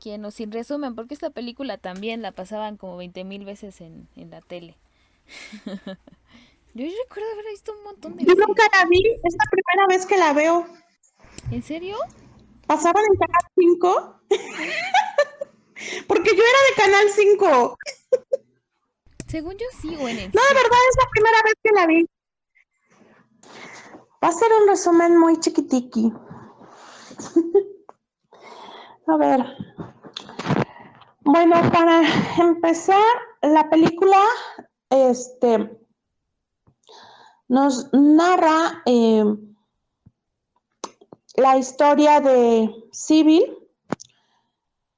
¿Quién no? Sin resumen, porque esta película también la pasaban como 20.000 veces en la tele. Yo recuerdo haber visto un montón de Yo veces. nunca la vi, es la primera vez que la veo. ¿En serio? Pasaban en Canal 5, porque yo era de Canal 5. Según yo sí, o en el No, de 7. verdad es la primera vez que la vi. Va a ser un resumen muy chiquitiqui. A ver, bueno, para empezar, la película este, nos narra la historia de Civil,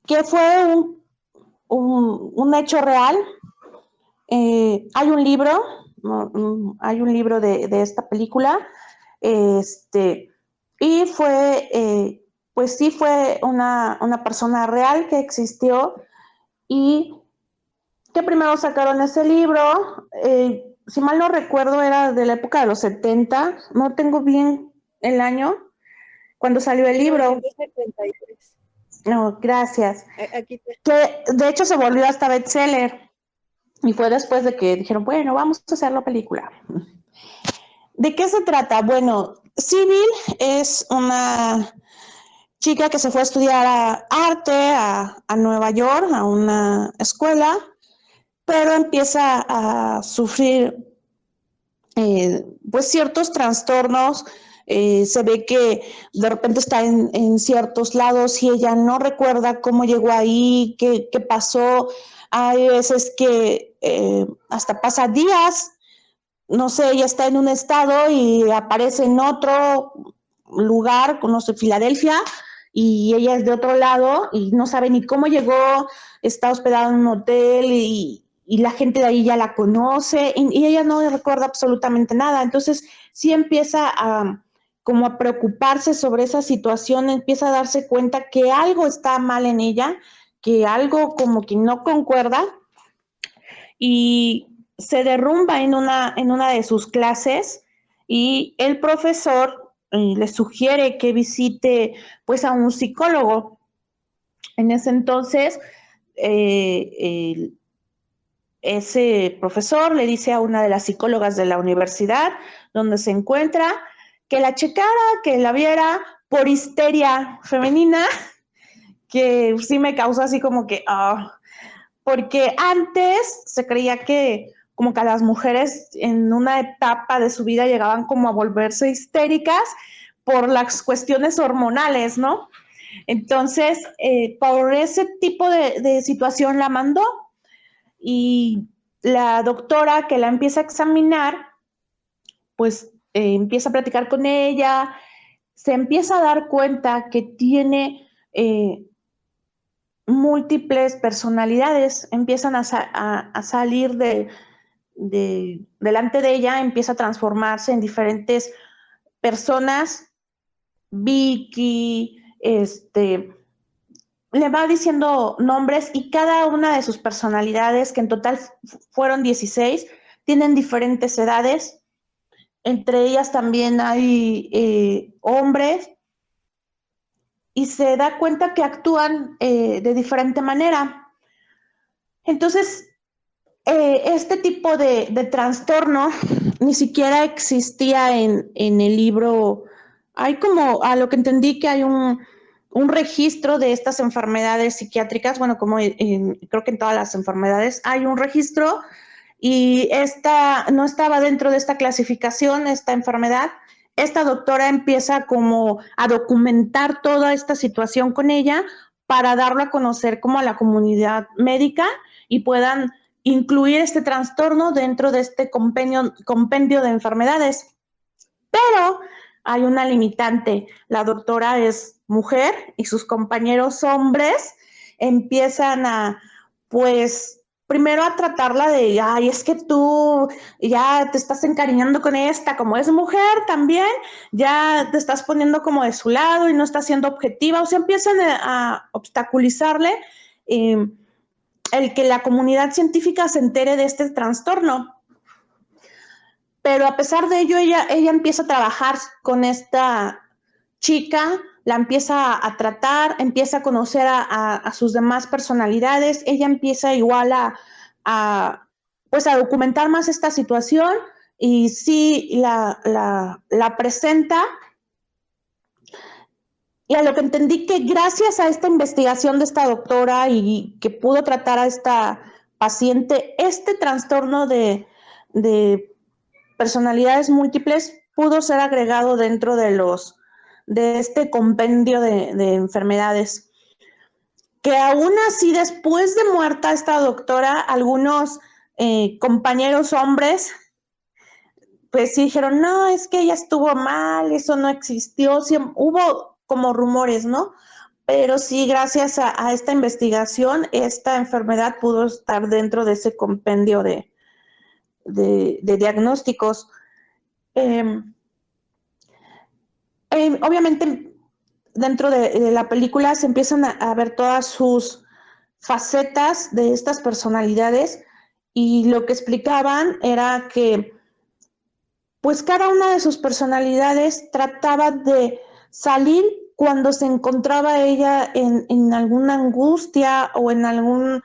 que fue un hecho real. Hay un libro, hay un libro de esta película, este, y fue, pues sí fue una persona real que existió y que primero sacaron ese libro, si mal no recuerdo era de la época de los 70, no tengo bien el año, cuando salió el libro. 1973. No, gracias. Aquí te... Que de hecho se volvió hasta bestseller y fue después de que dijeron, bueno, vamos a hacer la película. ¿De qué se trata? Bueno, Civil es una chica que se fue a estudiar arte a Nueva York, a una escuela, pero empieza a sufrir pues ciertos trastornos. Se ve que de repente está en ciertos lados y ella no recuerda cómo llegó ahí, qué pasó. Hay veces que hasta pasa días, no sé, ella está en un estado y aparece en otro lugar, no sé, Filadelfia, y ella es de otro lado y no sabe ni cómo llegó, está hospedada en un hotel y la gente de ahí ya la conoce y ella no recuerda absolutamente nada. Entonces sí empieza a como a preocuparse sobre esa situación, empieza a darse cuenta que algo está mal en ella, que algo como que no concuerda y se derrumba en una de sus clases y el profesor le sugiere que visite pues a un psicólogo. En ese entonces, eh, el, ese profesor le dice a una de las psicólogas de la universidad donde se encuentra que la checara, que la viera por histeria femenina, que sí me causa así como que, porque antes se creía que como que a las mujeres en una etapa de su vida llegaban como a volverse histéricas por las cuestiones hormonales, ¿no? Entonces, por ese tipo de situación la mandó y la doctora que la empieza a examinar, pues empieza a platicar con ella, se empieza a dar cuenta que tiene múltiples personalidades, empiezan a salir delante de ella, empieza a transformarse en diferentes personas. Vicky, le va diciendo nombres y cada una de sus personalidades, que en total fueron 16, tienen diferentes edades. Entre ellas también hay hombres y se da cuenta que actúan de diferente manera. Entonces, este tipo de trastorno ni siquiera existía en el libro. Hay como, a lo que entendí, que hay un registro de estas enfermedades psiquiátricas, bueno, como creo que en todas las enfermedades hay un registro y esta no estaba dentro de esta clasificación, esta enfermedad. Esta doctora empieza como a documentar toda esta situación con ella para darlo a conocer como a la comunidad médica y puedan incluir este trastorno dentro de este compendio de enfermedades. Pero hay una limitante. La doctora es mujer y sus compañeros hombres empiezan a, pues, primero a tratarla de, ay, es que tú ya te estás encariñando con esta, como es mujer también, ya te estás poniendo como de su lado y no estás siendo objetiva, o sea, empiezan a obstaculizarle eh, el que la comunidad científica se entere de este trastorno. Pero a pesar de ello, ella empieza a trabajar con esta chica la empieza a tratar, empieza a conocer a sus demás personalidades, ella empieza igual pues a documentar más esta situación y sí la presenta. Y a lo que entendí que gracias a esta investigación de esta doctora y que pudo tratar a esta paciente, este trastorno de personalidades múltiples pudo ser agregado dentro de este compendio de enfermedades. Que aún así, después de muerta esta doctora, algunos compañeros hombres pues sí dijeron, no, es que ella estuvo mal, eso no existió, sí, hubo como rumores, ¿no? Pero sí, gracias a esta investigación, esta enfermedad pudo estar dentro de ese compendio de diagnósticos. Obviamente, dentro de la película se empiezan a ver todas sus facetas de estas personalidades y lo que explicaban era que pues cada una de sus personalidades trataba de salir cuando se encontraba ella en alguna angustia o en algún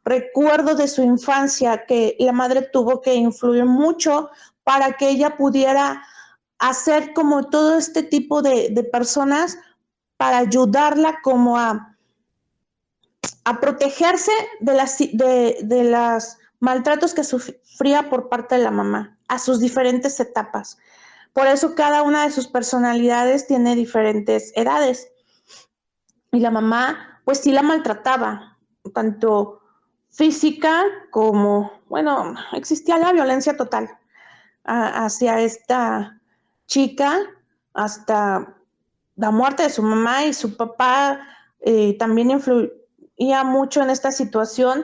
recuerdo de su infancia que la madre tuvo que influir mucho para que ella pudiera hacer como todo este tipo de personas para ayudarla como a protegerse de las maltratos que sufría por parte de la mamá a sus diferentes etapas. Por eso cada una de sus personalidades tiene diferentes edades. Y la mamá, pues sí la maltrataba, tanto física como, bueno, existía la violencia total hacia esta chica hasta la muerte de su mamá y su papá también influía mucho en esta situación.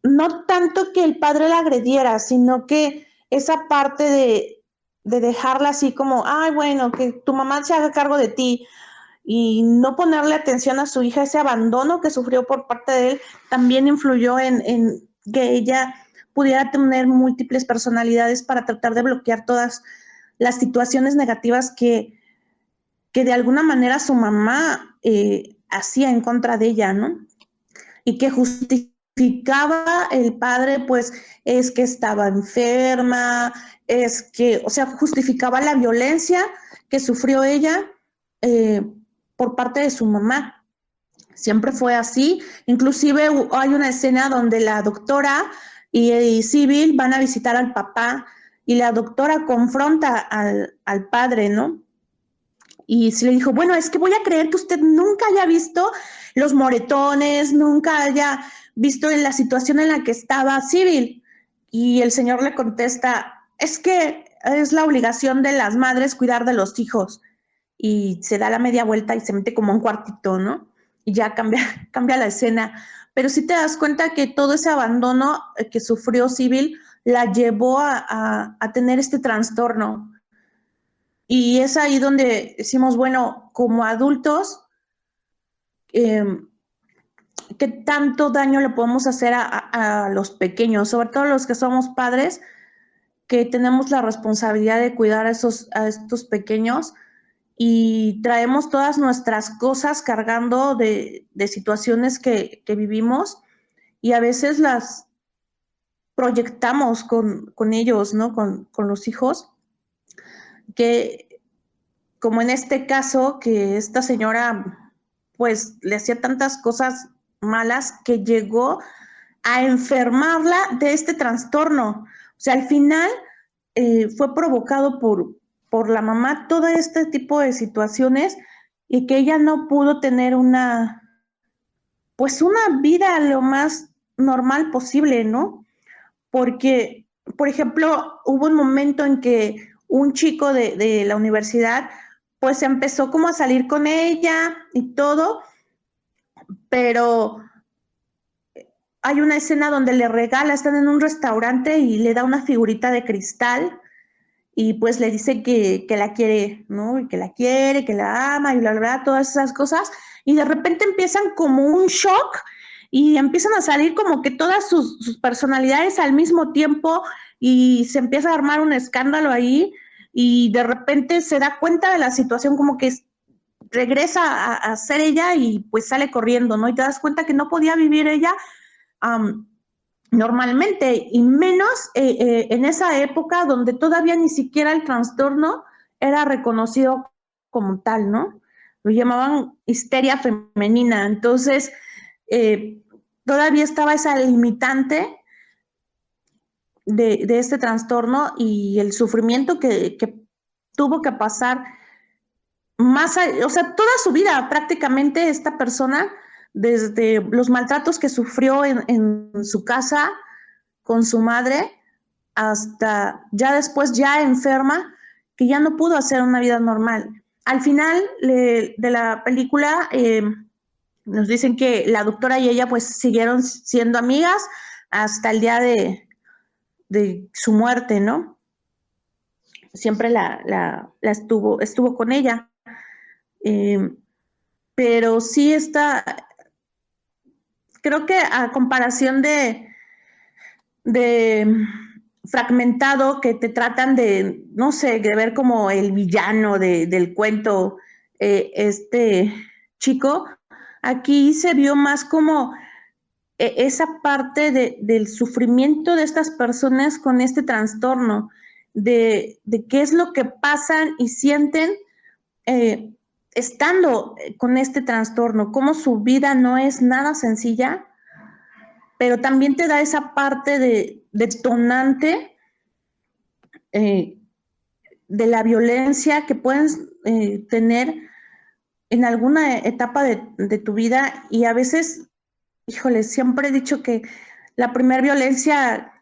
No tanto que el padre la agrediera, sino que esa parte de dejarla así como, ay, bueno, que tu mamá se haga cargo de ti y no ponerle atención a su hija, ese abandono que sufrió por parte de él, también influyó en que ella pudiera tener múltiples personalidades para tratar de bloquear todas las situaciones negativas que de alguna manera su mamá hacía en contra de ella, ¿no? Y que justificaba el padre, pues es que estaba enferma, es que, o sea, justificaba la violencia que sufrió ella por parte de su mamá. Siempre fue así. Inclusive hay una escena donde la doctora y Sybil van a visitar al papá y la doctora confronta al padre, ¿no? Y se le dijo, bueno, es que voy a creer que usted nunca haya visto los moretones, nunca haya visto en la situación en la que estaba Sybil. Y el señor le contesta, es que es la obligación de las madres cuidar de los hijos. Y se da la media vuelta y se mete como un cuartito, ¿no? Y ya cambia la escena. Pero sí te das cuenta que todo ese abandono que sufrió Sybil la llevó a tener este trastorno. Y es ahí donde decimos, bueno, como adultos, ¿qué tanto daño le podemos hacer a los pequeños? Sobre todo los que somos padres, que tenemos la responsabilidad de cuidar a estos pequeños y traemos todas nuestras cosas cargando de situaciones que vivimos y a veces las proyectamos con ellos, ¿no? Con los hijos, que como en este caso, que esta señora pues le hacía tantas cosas malas que llegó a enfermarla de este trastorno. O sea, al final fue provocado por la mamá todo este tipo de situaciones y que ella no pudo tener pues una vida lo más normal posible, ¿no? Porque, por ejemplo, hubo un momento en que un chico de la universidad pues empezó como a salir con ella y todo, pero hay una escena donde le regala, están en un restaurante y le da una figurita de cristal y pues le dice que la quiere, ¿no? Y que la quiere, que la ama y bla, bla, bla, todas esas cosas. Y de repente empiezan como un shock y empiezan a salir como que todas sus personalidades al mismo tiempo y se empieza a armar un escándalo ahí y de repente se da cuenta de la situación como que regresa a ser ella y pues sale corriendo, ¿no? Y te das cuenta que no podía vivir ella normalmente, y menos en esa época donde todavía ni siquiera el trastorno era reconocido como tal, ¿no? Lo llamaban histeria femenina. Entonces, todavía estaba esa limitante de este trastorno y el sufrimiento que tuvo que pasar más, o sea, toda su vida prácticamente esta persona, desde los maltratos que sufrió en su casa con su madre, hasta ya después, ya enferma, que ya no pudo hacer una vida normal. Al final de la película nos dicen que la doctora y ella pues siguieron siendo amigas hasta el día de su muerte, ¿no? Siempre estuvo con ella. Pero sí está, creo que a comparación de Fragmentado, que te tratan de, no sé, de ver como el villano del cuento, este chico, aquí se vio más como esa parte del sufrimiento de estas personas con este trastorno, de qué es lo que pasan y sienten estando con este trastorno, cómo su vida no es nada sencilla, pero también te da esa parte de detonante de la violencia que puedes tener en alguna etapa de tu vida. Y a veces, híjole, siempre he dicho que la primera violencia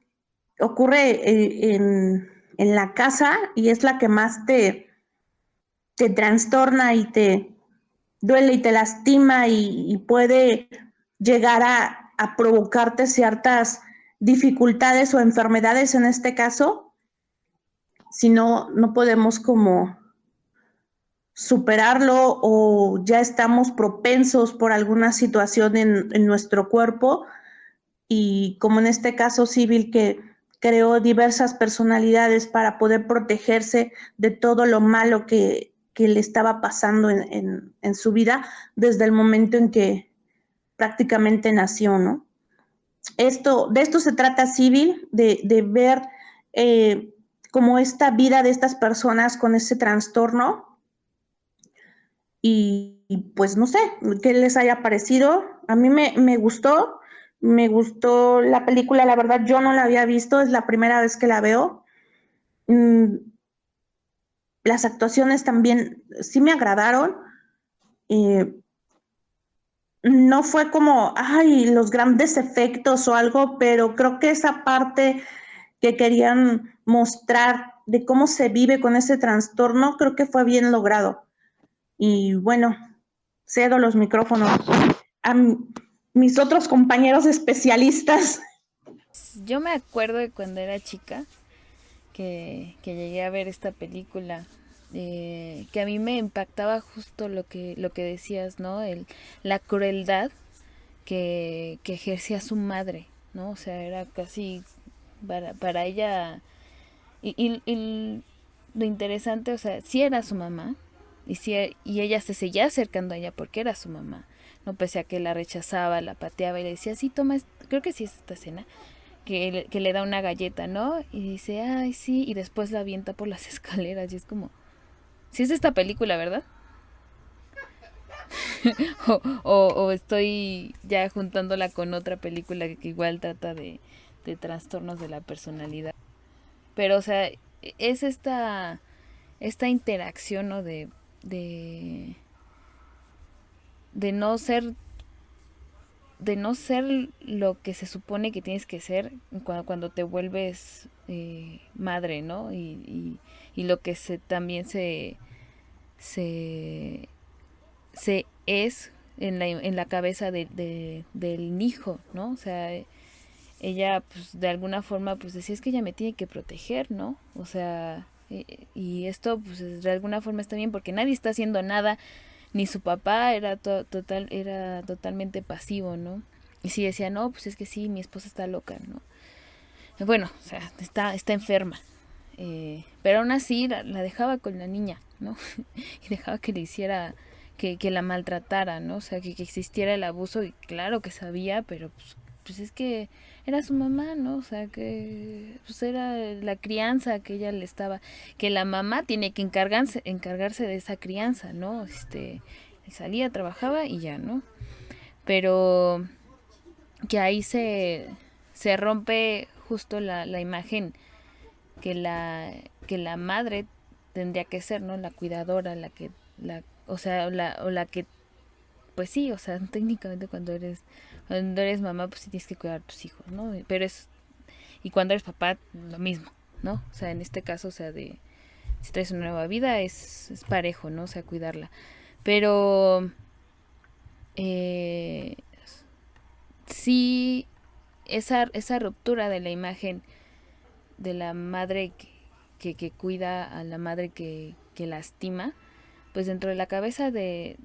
ocurre en la casa y es la que más te trastorna y te duele y te lastima y puede llegar a provocarte ciertas dificultades o enfermedades en este caso, si no podemos como superarlo o ya estamos propensos por alguna situación en nuestro cuerpo, y como en este caso Civil, que creó diversas personalidades para poder protegerse de todo lo malo que le estaba pasando en su vida desde el momento en que prácticamente nació, ¿no? De esto se trata Civil, de ver como esta vida de estas personas con ese trastorno. Y pues no sé, qué les haya parecido. A mí me gustó la película, la verdad yo no la había visto, es la primera vez que la veo. Las actuaciones también sí me agradaron. Eh, no fue como, ay, los grandes efectos o algo, pero creo que esa parte que querían mostrar de cómo se vive con ese trastorno, creo que fue bien logrado. Y bueno, cedo los micrófonos a mis otros compañeros especialistas. Yo me acuerdo de cuando era chica que llegué a ver esta película, que a mí me impactaba justo lo que decías, ¿no? La crueldad que ejercía su madre, ¿no? O sea, era casi para ella. Y lo interesante, o sea, sí era su mamá, y ella se seguía acercando a ella porque era su mamá, no, pese a que la rechazaba, la pateaba y le decía, sí, toma, creo que sí es esta escena, que le da una galleta, ¿no? Y dice, ay, sí, y después la avienta por las escaleras, y es como, sí es esta película, ¿verdad? O estoy ya juntándola con otra película que igual trata de trastornos de la personalidad. Pero, o sea, es esta interacción, ¿no? De no ser lo que se supone que tienes que ser cuando te vuelves madre, ¿no? Y lo que también se es en la cabeza del hijo, ¿no? O sea, ella pues de alguna forma pues decía, es que ella me tiene que proteger, ¿no? O sea, y esto pues de alguna forma está bien porque nadie está haciendo nada, ni su papá era era totalmente pasivo, ¿no? Y si decía, no, pues es que sí, mi esposa está loca, ¿no? Bueno, o sea, está enferma. Pero aún así la dejaba con la niña, ¿no? Y dejaba que le hiciera que la maltratara, ¿no? O sea, que existiera el abuso, y claro que sabía, pero pues es que era su mamá, ¿no? O sea, que pues era la crianza que ella le estaba, que la mamá tiene que encargarse de esa crianza, ¿no? Salía, trabajaba y ya, ¿no? Pero que ahí se rompe justo la imagen que la madre tendría que ser, ¿no? La cuidadora, o sea, o la que, pues sí, o sea, técnicamente cuando eres mamá, pues sí tienes que cuidar a tus hijos, ¿no? Y cuando eres papá, lo mismo, ¿no? O sea, en este caso, o sea, si traes una nueva vida, es parejo, ¿no? O sea, cuidarla. Pero, eh, sí, esa ruptura de la imagen de la madre que cuida a la madre que lastima, pues dentro de la cabeza del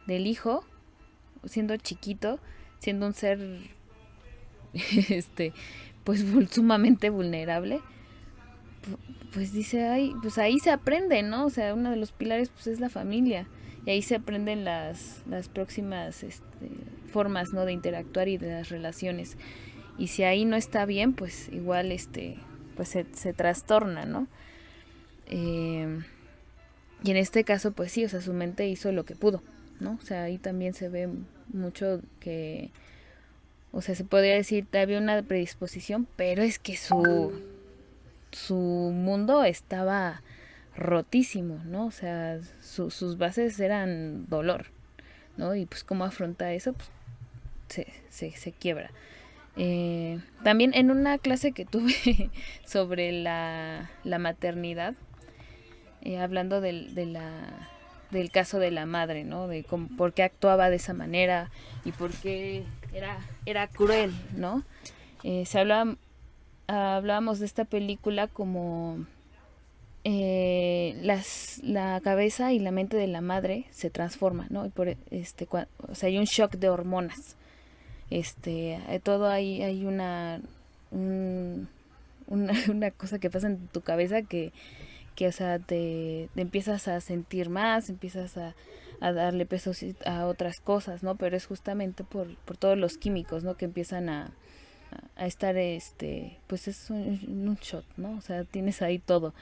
hijo, siendo chiquito, siendo un ser este pues sumamente vulnerable, pues dice, ay, pues ahí se aprende, ¿no? O sea, uno de los pilares pues es la familia, y ahí se aprenden las próximas formas, ¿no? De interactuar y de las relaciones. Y si ahí no está bien, pues igual pues se trastorna, ¿no? Y en este caso, pues sí, o sea, su mente hizo lo que pudo, ¿no? O sea, ahí también se ve mucho que, o sea, se podría decir, había una predisposición, pero es que su mundo estaba rotísimo, ¿no? O sea, sus bases eran dolor, ¿no? Y pues cómo afronta eso, pues se quiebra. También en una clase que tuve sobre la maternidad, hablando del caso de la madre, ¿no? De por qué actuaba de esa manera y por qué era cruel, ¿no? Hablábamos de esta película como la cabeza y la mente de la madre se transforma, ¿no? Y o sea, hay un shock de hormonas. Todo hay una cosa que pasa en tu cabeza que o sea, te empiezas a sentir más, empiezas a darle peso a otras cosas, ¿no? Pero es justamente por todos los químicos, ¿no? Que empiezan a estar, pues es un shot, ¿no? O sea, tienes ahí todo,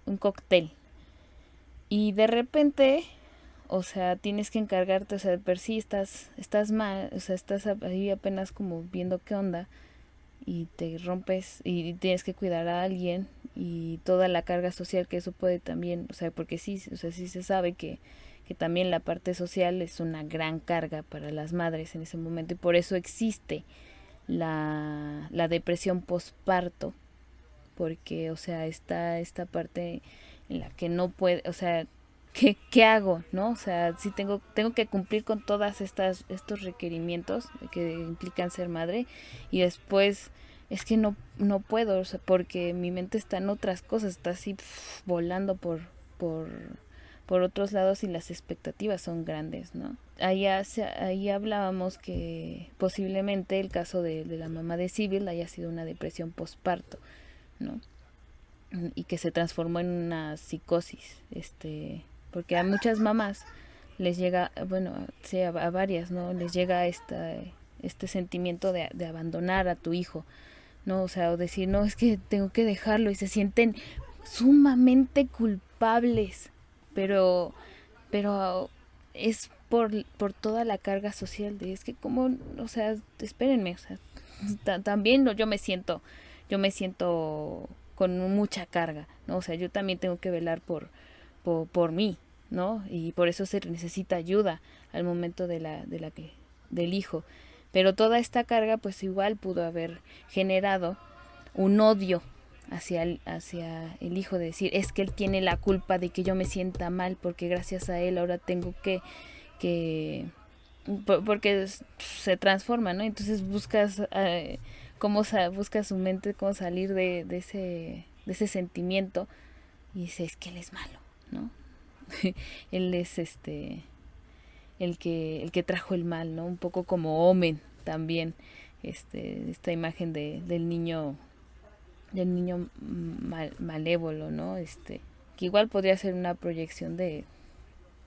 un cóctel. Y de repente, o sea, tienes que encargarte, o sea, de per sí estás mal, o sea, estás ahí apenas como viendo qué onda, y te rompes y tienes que cuidar a alguien, y toda la carga social que eso puede también, o sea, porque sí, o sea, sí se sabe que también la parte social es una gran carga para las madres en ese momento, y por eso existe la depresión posparto, porque, o sea, está esta parte en la que no puede, o sea, ¿qué hago? ¿No? O sea, sí tengo que cumplir con todas estos requerimientos que implican ser madre, y después es que no puedo, o sea, porque mi mente está en otras cosas, está así volando por, por otros lados, y las expectativas son grandes, ¿no? Ahí hablábamos que posiblemente el caso de la mamá de Civil haya sido una depresión postparto, ¿no? Y que se transformó en una psicosis, porque a muchas mamás les llega, bueno, sí, a varias, ¿no? Les llega este sentimiento de abandonar a tu hijo, ¿no? O sea, o decir, no, es que tengo que dejarlo, y se sienten sumamente culpables, pero es por toda la carga social de, es que como, o sea, espérenme, o sea, también yo me siento con mucha carga, ¿no? O sea, yo también tengo que velar por mí, ¿no? Y por eso se necesita ayuda al momento del hijo. Pero toda esta carga, pues igual pudo haber generado un odio hacia el hijo, de decir, es que él tiene la culpa de que yo me sienta mal, porque gracias a él ahora tengo que porque se transforma, ¿no? Entonces buscas busca su mente cómo salir de ese sentimiento, y dice, es que él es malo, ¿no? Él es el que trajo el mal, ¿no? Un poco como Omen también, esta imagen del niño malévolo, ¿no? Que igual podría ser una proyección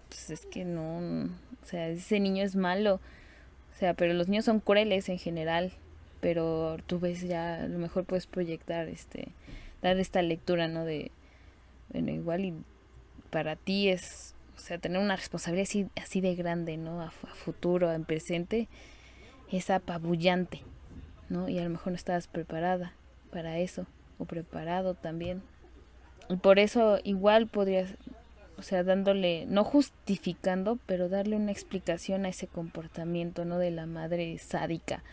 Entonces es que no, o sea, ese niño es malo, o sea, pero los niños son crueles en general, pero tú ves ya, a lo mejor puedes proyectar, dar esta lectura, ¿no? De, bueno, igual y para ti es, o sea, tener una responsabilidad así de grande, ¿no? A futuro, en presente, es apabullante, ¿no? Y a lo mejor no estabas preparada para eso, o preparado también. Y por eso igual podrías, o sea, dándole, no justificando, pero darle una explicación a ese comportamiento, ¿no? De la madre sádica,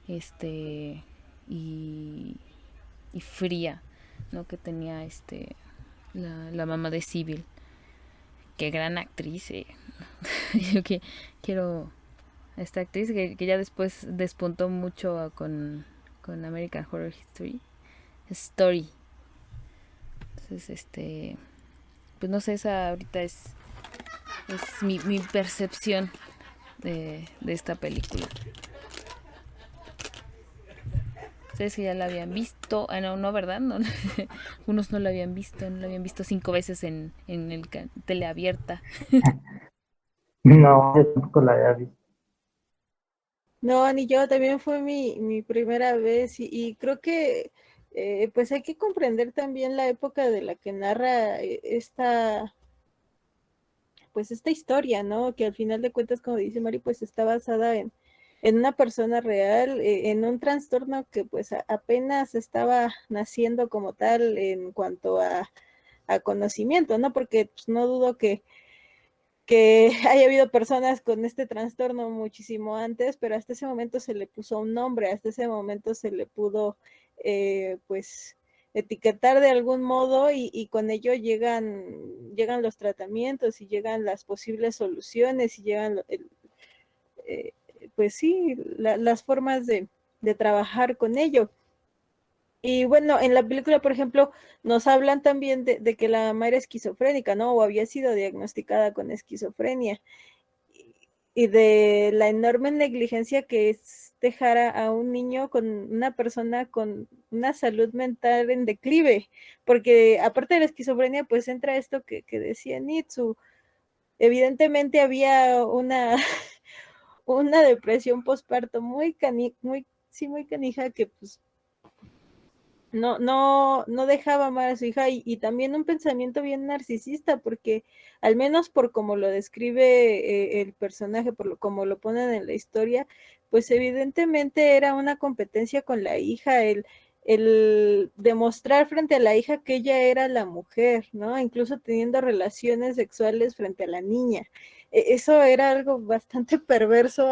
este, y, y fría, ¿no? Que tenía, la mamá de Civil. Qué gran actriz, Yo que quiero a esta actriz que ya después despuntó mucho con American Horror Story. Entonces, pues no sé, esa ahorita es mi percepción de esta película. Ustedes que ya la habían visto, no, no, ¿verdad? No, unos no la habían visto, no la habían visto 5 veces en el teleabierta. No, yo tampoco la había visto. No, ni yo, también fue mi primera vez y creo que pues hay que comprender también la época de la que narra pues esta historia, ¿no? Que al final de cuentas, como dice Mari, pues está basada en una persona real, en un trastorno que pues apenas estaba naciendo como tal en cuanto a conocimiento, ¿no? Porque pues, no dudo que haya habido personas con este trastorno muchísimo antes, pero hasta ese momento se le puso un nombre, hasta ese momento se le pudo, pues, etiquetar de algún modo y con ello llegan los tratamientos y llegan las posibles soluciones y llegan, eh, pues sí, las formas de trabajar con ello. Y bueno, en la película, por ejemplo, nos hablan también de que la mamá era esquizofrénica, ¿no? O había sido diagnosticada con esquizofrenia. Y de la enorme negligencia que es dejar a un niño con una persona con una salud mental en declive. Porque aparte de la esquizofrenia, pues entra esto que decía Nitsu. Evidentemente había una depresión postparto muy canija que pues no dejaba amar a su hija y también un pensamiento bien narcisista, porque al menos por como lo describe el personaje, como lo ponen en la historia, pues evidentemente era una competencia con la hija, el demostrar frente a la hija que ella era la mujer, ¿no? Incluso teniendo relaciones sexuales frente a la niña. Eso era algo bastante perverso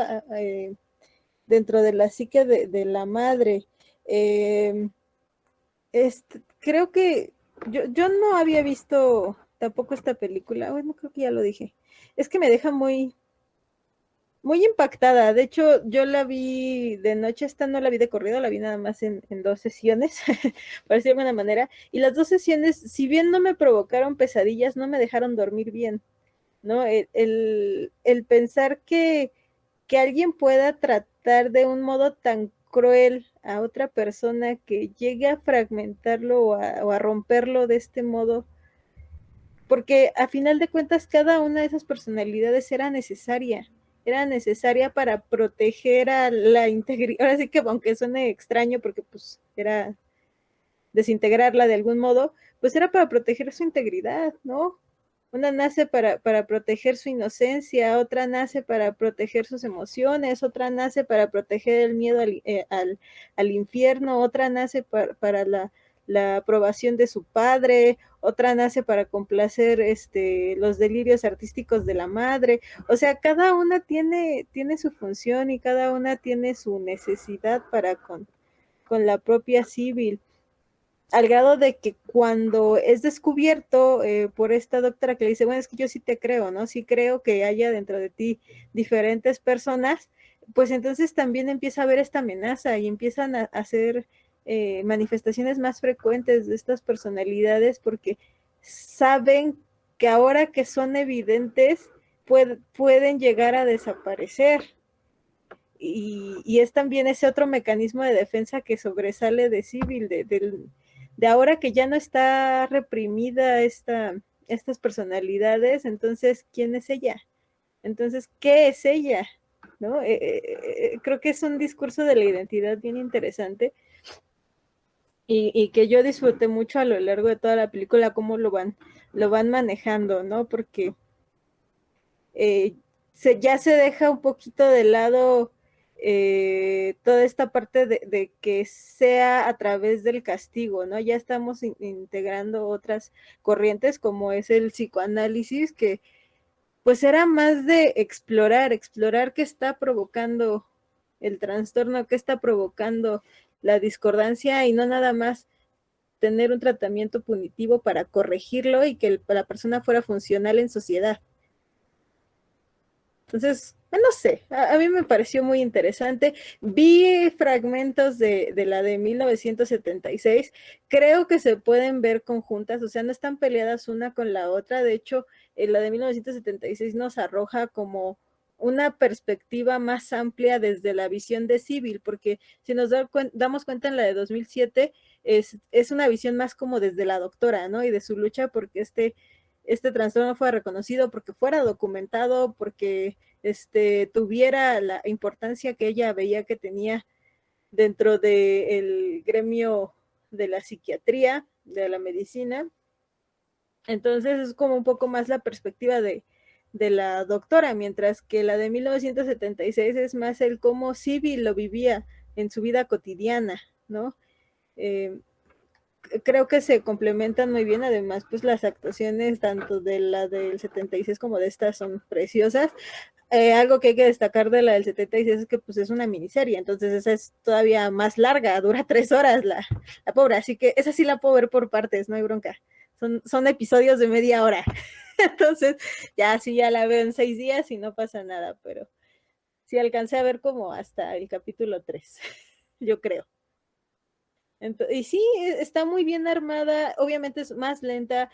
dentro de la psique de la madre. Eh, Creo que yo no había visto tampoco esta película, bueno, creo que ya lo dije. Es que me deja muy impactada. De hecho, yo la vi de noche, esta no la vi de corrido, la vi nada más en 2 sesiones, por decirlo de alguna manera. Y las 2 sesiones, si bien no me provocaron pesadillas, no me dejaron dormir bien, ¿no? El pensar que alguien pueda tratar de un modo tan cruel a otra persona que llegue a fragmentarlo o a romperlo de este modo, porque a final de cuentas cada una de esas personalidades era necesaria para proteger a la integridad, ahora sí que aunque suene extraño porque pues era desintegrarla de algún modo, pues era para proteger su integridad, ¿no? Una nace para proteger su inocencia, otra nace para proteger sus emociones, otra nace para proteger el miedo al infierno, otra nace para la aprobación de su padre, otra nace para complacer los delirios artísticos de la madre. O sea, cada una tiene su función y cada una tiene su necesidad para con la propia Civil, al grado de que cuando es descubierto por esta doctora que le dice, bueno, es que yo sí te creo, ¿no? Sí creo que haya dentro de ti diferentes personas, pues entonces también empieza a haber esta amenaza y empiezan a hacer manifestaciones más frecuentes de estas personalidades porque saben que ahora que son evidentes pueden llegar a desaparecer. Y es también ese otro mecanismo de defensa que sobresale de Civil, de ahora que ya no está reprimida estas personalidades, entonces, ¿quién es ella? Entonces, ¿qué es ella? ¿No? Creo que es un discurso de la identidad bien interesante y que yo disfruté mucho a lo largo de toda la película, cómo lo van manejando, ¿no? Porque ya se deja un poquito de lado toda esta parte de que sea a través del castigo, ¿no? Ya estamos integrando otras corrientes como es el psicoanálisis, que pues era más de explorar qué está provocando el trastorno, qué está provocando la discordancia y no nada más tener un tratamiento punitivo para corregirlo y que la persona fuera funcional en sociedad. Entonces, no sé, a mí me pareció muy interesante. Vi fragmentos de la de 1976, creo que se pueden ver conjuntas, o sea, no están peleadas una con la otra. De hecho, la de 1976 nos arroja como una perspectiva más amplia desde la visión de Civil, porque si nos damos cuenta en la de 2007, es una visión más como desde la doctora, ¿no? Y de su lucha porque este trastorno fuera reconocido, porque fuera documentado, porque tuviera la importancia que ella veía que tenía dentro del gremio de la psiquiatría, de la medicina. Entonces es como un poco más la perspectiva de la doctora, mientras que la de 1976 es más el cómo Civil lo vivía en su vida cotidiana, ¿no? Creo que se complementan muy bien, además pues las actuaciones tanto de la del 76 como de esta son preciosas. Algo que hay que destacar de la del 76 es que pues es una miniserie, entonces esa es todavía más larga, dura 3 horas la pobre, así que esa sí la puedo ver por partes, no hay bronca. Son episodios de media hora, entonces ya la veo en 6 días y no pasa nada, pero sí alcancé a ver como hasta el capítulo 3, yo creo. Y sí, está muy bien armada, obviamente es más lenta,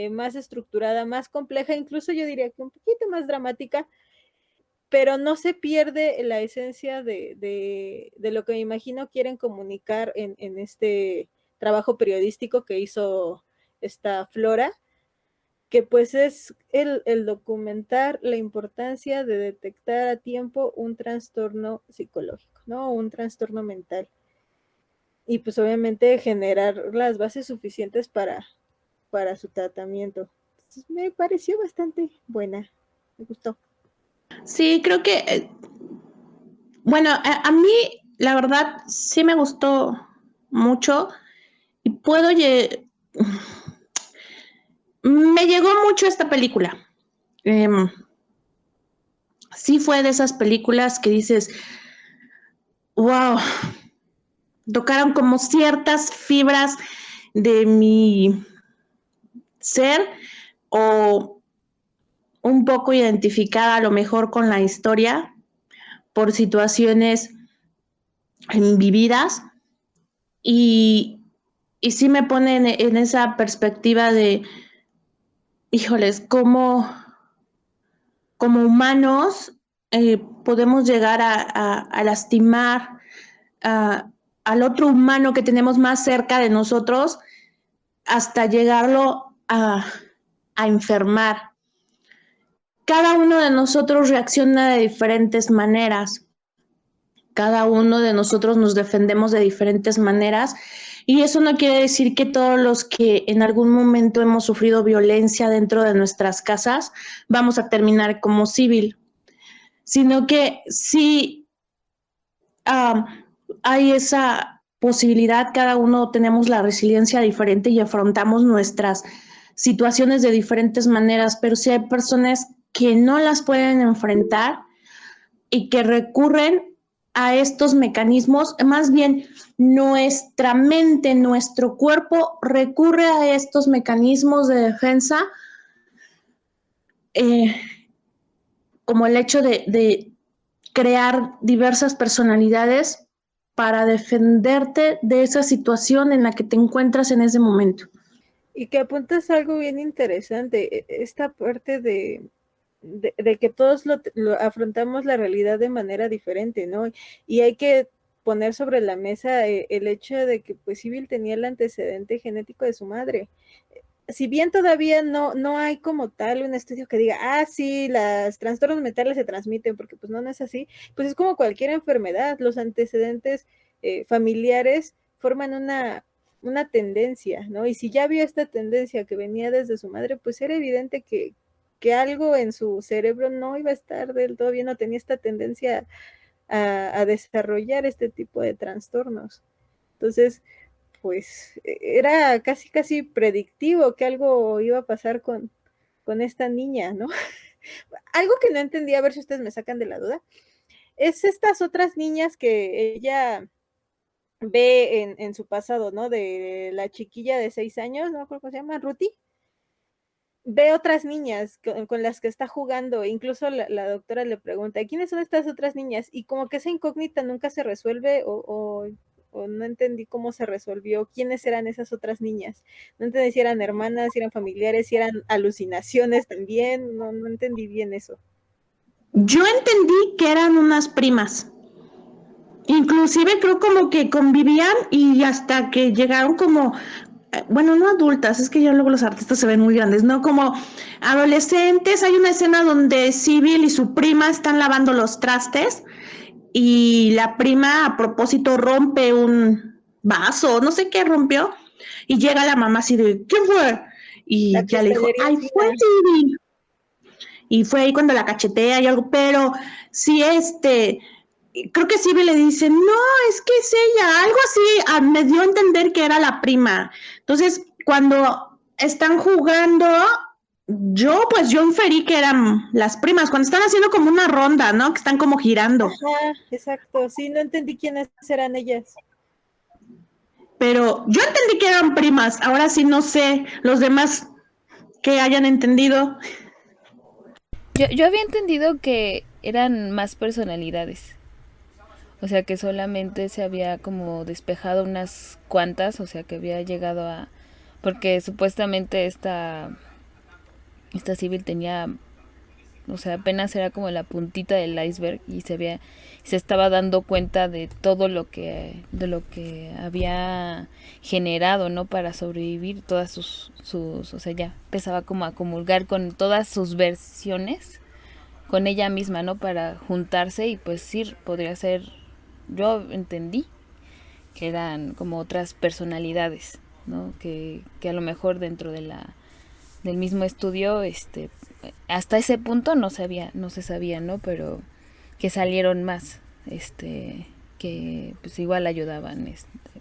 más estructurada, más compleja, incluso yo diría que un poquito más dramática, pero no se pierde la esencia de lo que me imagino quieren comunicar en este trabajo periodístico que hizo esta Flora, que pues es el documentar la importancia de detectar a tiempo un trastorno psicológico, ¿no? Un trastorno mental. Y pues obviamente generar las bases suficientes para su tratamiento. Entonces, me pareció bastante buena, me gustó. Sí, creo que, bueno, a mí la verdad sí me gustó mucho y me llegó mucho esta película. Sí fue de esas películas que dices, wow, tocaron como ciertas fibras de mi ser o un poco identificada a lo mejor con la historia por situaciones vividas y, y sí me pone en esa perspectiva de, híjoles, como humanos podemos llegar a lastimar al otro humano que tenemos más cerca de nosotros hasta llegarlo a enfermar. Cada uno de nosotros reacciona de diferentes maneras. Cada uno de nosotros nos defendemos de diferentes maneras y eso no quiere decir que todos los que en algún momento hemos sufrido violencia dentro de nuestras casas vamos a terminar como Civil, sino que sí hay esa posibilidad, cada uno tenemos la resiliencia diferente y afrontamos nuestras situaciones de diferentes maneras, pero sí hay personas que no las pueden enfrentar y que recurren a estos mecanismos, más bien nuestra mente, nuestro cuerpo recurre a estos mecanismos de defensa, como el hecho de crear diversas personalidades para defenderte de esa situación en la que te encuentras en ese momento. Y que apuntas algo bien interesante, esta parte de que todos lo afrontamos la realidad de manera diferente, ¿no? Y hay que poner sobre la mesa el hecho de que pues Civil tenía el antecedente genético de su madre. si bien todavía no hay como tal un estudio que diga, sí, los trastornos mentales se transmiten, porque pues no es así, pues es como cualquier enfermedad, los antecedentes familiares forman una tendencia, ¿no? Y si ya vio esta tendencia que venía desde su madre, pues era evidente que algo en su cerebro no iba a estar del todo bien, no tenía esta tendencia a desarrollar este tipo de trastornos. Entonces, pues era casi predictivo que algo iba a pasar con esta niña, ¿no? Algo que no entendía, a ver si ustedes me sacan de la duda, es estas otras niñas que ella ve en su pasado, ¿no? De la chiquilla de 6 años, no me acuerdo cómo se llama, Ruti. Ve otras niñas con las que está jugando, incluso la doctora le pregunta, ¿quiénes son estas otras niñas? Y como que esa incógnita nunca se resuelve o no entendí cómo se resolvió, quiénes eran esas otras niñas. No entendí si eran hermanas, si eran familiares, si eran alucinaciones también, no entendí bien eso. Yo entendí que eran unas primas. Inclusive creo como que convivían y hasta que llegaron como, bueno, no adultas, es que ya luego los artistas se ven muy grandes, ¿no? Como adolescentes, hay una escena donde Sybil y su prima están lavando los trastes y la prima a propósito rompe un vaso, no sé qué rompió, y llega la mamá así de, ¿quién fue? La Y ya le dijo, cristalería ay, fue fina. Sybil. Y fue ahí cuando la cachetea y algo, pero sí, creo que Sibel le dice, no, es que es ella, algo así, me dio a entender que era la prima. Entonces, cuando están jugando, yo inferí que eran las primas, cuando están haciendo como una ronda, ¿no? Que están como girando. Ajá, exacto, sí, no entendí quiénes eran ellas. Pero yo entendí que eran primas, ahora sí no sé los demás que hayan entendido. Yo había entendido que eran más personalidades. O sea, que solamente se había como despejado unas cuantas, o sea, que había llegado a... Porque supuestamente esta civil tenía, o sea, apenas era como la puntita del iceberg y se estaba dando cuenta de lo que había generado, ¿no? Para sobrevivir todas o sea, ya empezaba como a comulgar con todas sus versiones con ella misma, ¿no? Para juntarse y pues sí, podría ser, yo entendí que eran como otras personalidades, ¿no? Que a lo mejor dentro del mismo estudio, hasta ese punto no se sabía, ¿no? Pero que salieron más, que pues igual ayudaban,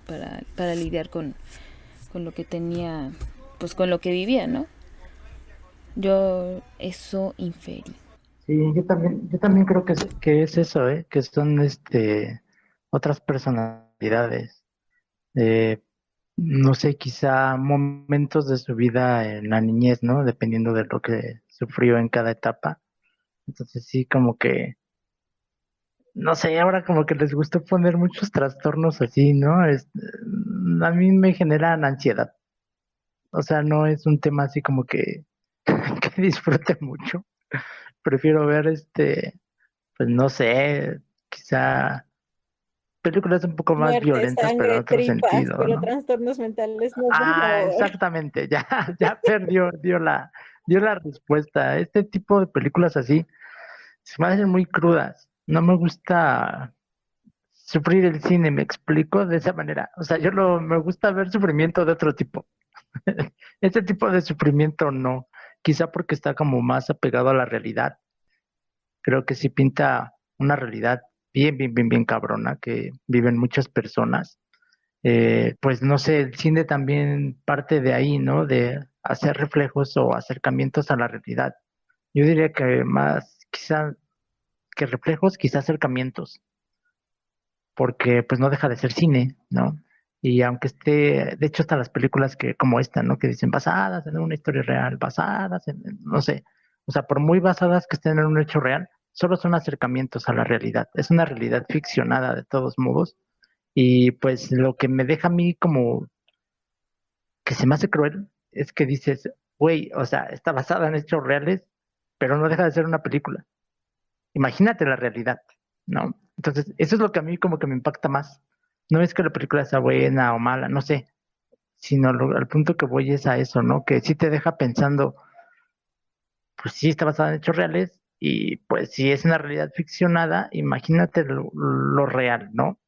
para lidiar con lo que tenía, pues con lo que vivía, ¿no? Yo eso inferí. Sí, yo también creo que es eso, ¿eh? Que son otras personalidades. Eh, no sé, quizá momentos de su vida en la niñez, ¿no? Dependiendo de lo que sufrió en cada etapa. Entonces sí, como que, no sé, ahora como que les gusta poner muchos trastornos así, ¿no? A mí me generan ansiedad. O sea, no es un tema así como que, que disfrute mucho. Prefiero ver pues no sé, quizá películas un poco más Muerte, violentas, pero en sangre, otro tripas, sentido, pero ¿no? trastornos mentales no, por favor. Exactamente, ya, ya dio la respuesta. Este tipo de películas así se me hacen muy crudas. No me gusta sufrir el cine, me explico de esa manera. O sea, me gusta ver sufrimiento de otro tipo. Este tipo de sufrimiento no, quizá porque está como más apegado a la realidad. Creo que sí pinta una realidad bien cabrona que viven muchas personas. Pues no sé, el cine también parte de ahí, ¿no? De hacer reflejos o acercamientos a la realidad. Yo diría que más, quizá que reflejos, quizá acercamientos, porque pues no deja de ser cine, ¿no? Y aunque de hecho hasta las películas que como esta, ¿no? Que dicen basadas en una historia real, basadas no sé, o sea, por muy basadas que estén en un hecho real, solo son acercamientos a la realidad. Es una realidad ficcionada de todos modos. Y pues lo que me deja a mí como que se me hace cruel es que dices, güey, o sea, está basada en hechos reales, pero no deja de ser una película. Imagínate la realidad, ¿no? Entonces, eso es lo que a mí como que me impacta más. No es que la película sea buena o mala, no sé. sino al punto que voy es a eso, ¿no? Que sí te deja pensando, pues sí está basada en hechos reales y pues si es una realidad ficcionada, imagínate lo real, ¿no?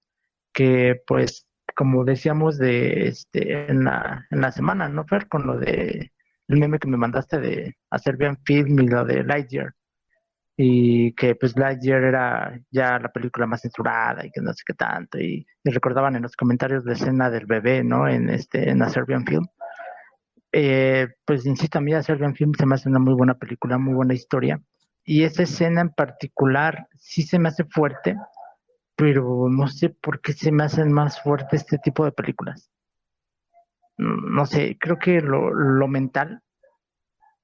Que pues como decíamos de en la semana, ¿no, Fer? Con lo de el meme que me mandaste de A Serbian Film y lo de Lightyear. Y que pues Lightyear era ya la película más censurada y que no sé qué tanto. Y recordaban en los comentarios la escena del bebé, ¿no? En A Serbian Film. Pues insisto, a mí A Serbian Film se me hace una muy buena película, muy buena historia. Y esa escena en particular sí se me hace fuerte, pero no sé por qué se me hacen más fuertes este tipo de películas. No sé, creo que lo mental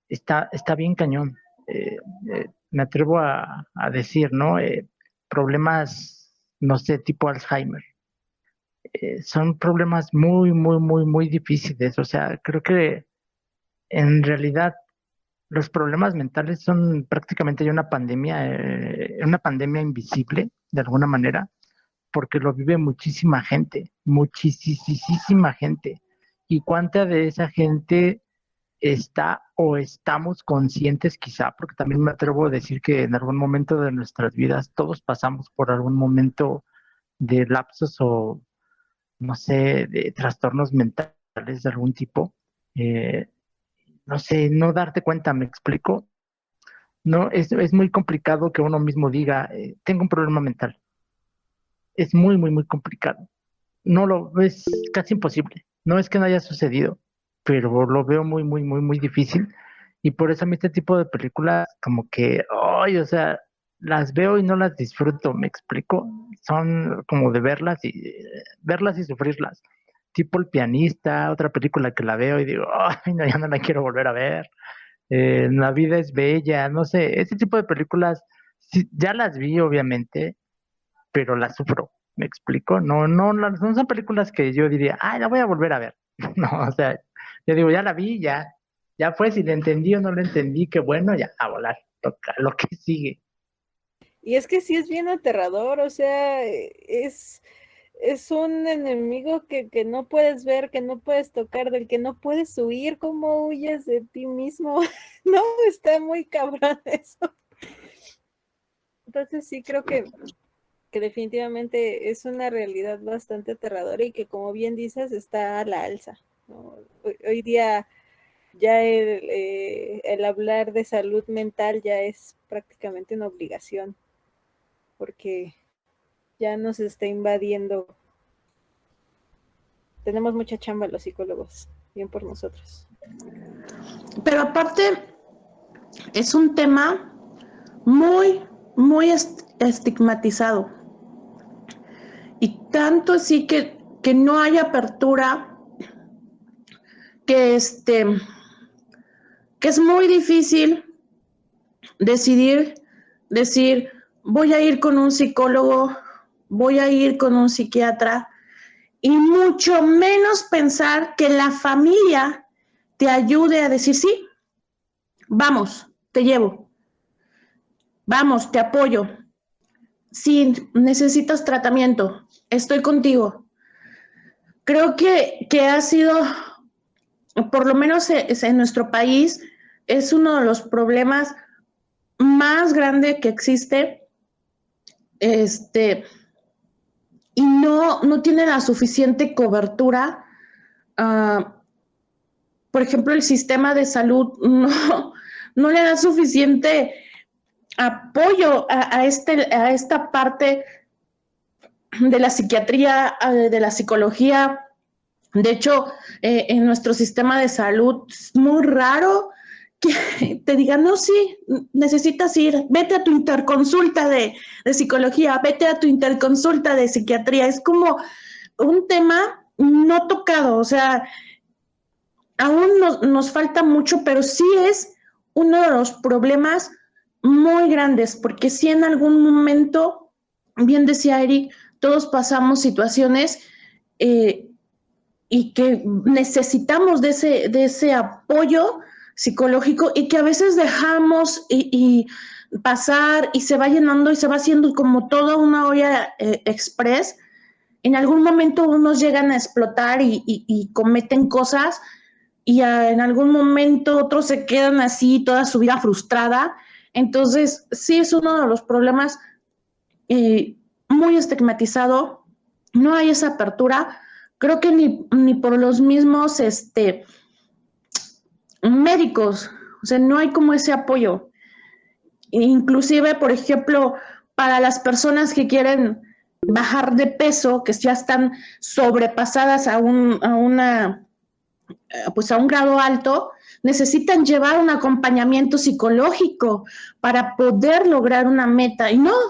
está bien cañón. Me atrevo a decir, ¿no? Problemas, no sé, tipo Alzheimer. Son problemas muy, muy, muy, muy difíciles. O sea, creo que en realidad los problemas mentales son prácticamente ya una pandemia invisible, de alguna manera, porque lo vive muchísima gente. ¿Y cuánta de esa gente está o estamos conscientes quizá? Porque también me atrevo a decir que en algún momento de nuestras vidas todos pasamos por algún momento de lapsos o, no sé, de trastornos mentales de algún tipo. Eh, no sé, no darte cuenta, ¿me explico? No, es muy complicado que uno mismo diga, tengo un problema mental. Es muy, muy, muy complicado. No lo es casi imposible. No es que no haya sucedido, pero lo veo muy, muy, muy, muy difícil. Y por eso a mí este tipo de películas, como que, ay, o sea, las veo y no las disfruto, ¿me explico? Son como de verlas y sufrirlas. Tipo El pianista, otra película que la veo y digo, ay, no, ya no la quiero volver a ver. La vida es bella, no sé, ese tipo de películas, sí, ya las vi, obviamente, pero las sufro, ¿me explico? No, no, no son películas que yo diría, ay, la voy a volver a ver. No, o sea, yo digo, ya la vi, ya fue, si la entendí o no la entendí, qué bueno, ya, a volar, toca lo que sigue. Y es que sí es bien aterrador, o sea, es un enemigo que no puedes ver, que no puedes tocar, del que no puedes huir. ¿Cómo huyes de ti mismo? No, está muy cabrón eso. Entonces sí creo que definitivamente es una realidad bastante aterradora y que, como bien dices, está a la alza, ¿no? Hoy día ya el hablar de salud mental ya es prácticamente una obligación, porque ya nos está invadiendo. Tenemos mucha chamba los psicólogos, bien por nosotros. Pero aparte, es un tema muy, muy estigmatizado. Y tanto así que no hay apertura, que que es muy difícil decir, voy a ir con un psicólogo, voy a ir con un psiquiatra, y mucho menos pensar que la familia te ayude a decir, sí, vamos, te llevo, vamos, te apoyo, sí, necesitas tratamiento, estoy contigo. Creo que ha sido, por lo menos en nuestro país, es uno de los problemas más grandes que existe, y no tiene la suficiente cobertura. Por ejemplo, el sistema de salud no le da suficiente apoyo a esta parte de la psiquiatría, de la psicología. De hecho, en nuestro sistema de salud es muy raro que te digan, no, sí, necesitas ir, vete a tu interconsulta de psicología, vete a tu interconsulta de psiquiatría. Es como un tema no tocado, o sea, aún nos falta mucho, pero sí es uno de los problemas muy grandes, porque si en algún momento, bien decía Eric, todos pasamos situaciones y que necesitamos de ese apoyo psicológico y que a veces dejamos pasar y se va llenando y se va haciendo como toda una olla express, en algún momento unos llegan a explotar y cometen cosas y en algún momento otros se quedan así toda su vida frustrada. Entonces, sí es uno de los problemas muy estigmatizado, no hay esa apertura, creo que ni por los mismos médicos, o sea, no hay como ese apoyo. Inclusive, por ejemplo, para las personas que quieren bajar de peso, que ya están sobrepasadas pues a un grado alto, necesitan llevar un acompañamiento psicológico para poder lograr una meta. Y no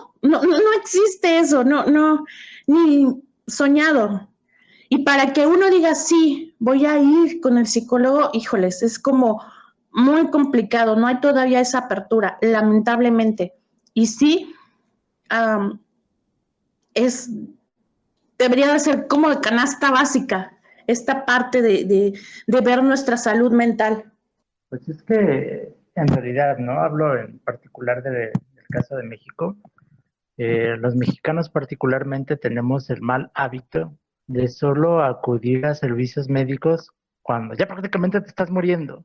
existe eso, no, ni soñado. Y para que uno diga, sí, voy a ir con el psicólogo, híjoles, es como muy complicado, no hay todavía esa apertura, lamentablemente. Y sí, um, es, debería de ser como de canasta básica esta parte de ver nuestra salud mental. Pues es que en realidad, ¿no? Hablo en particular del caso de México. Los mexicanos particularmente tenemos el mal hábito de solo acudir a servicios médicos cuando ya prácticamente te estás muriendo,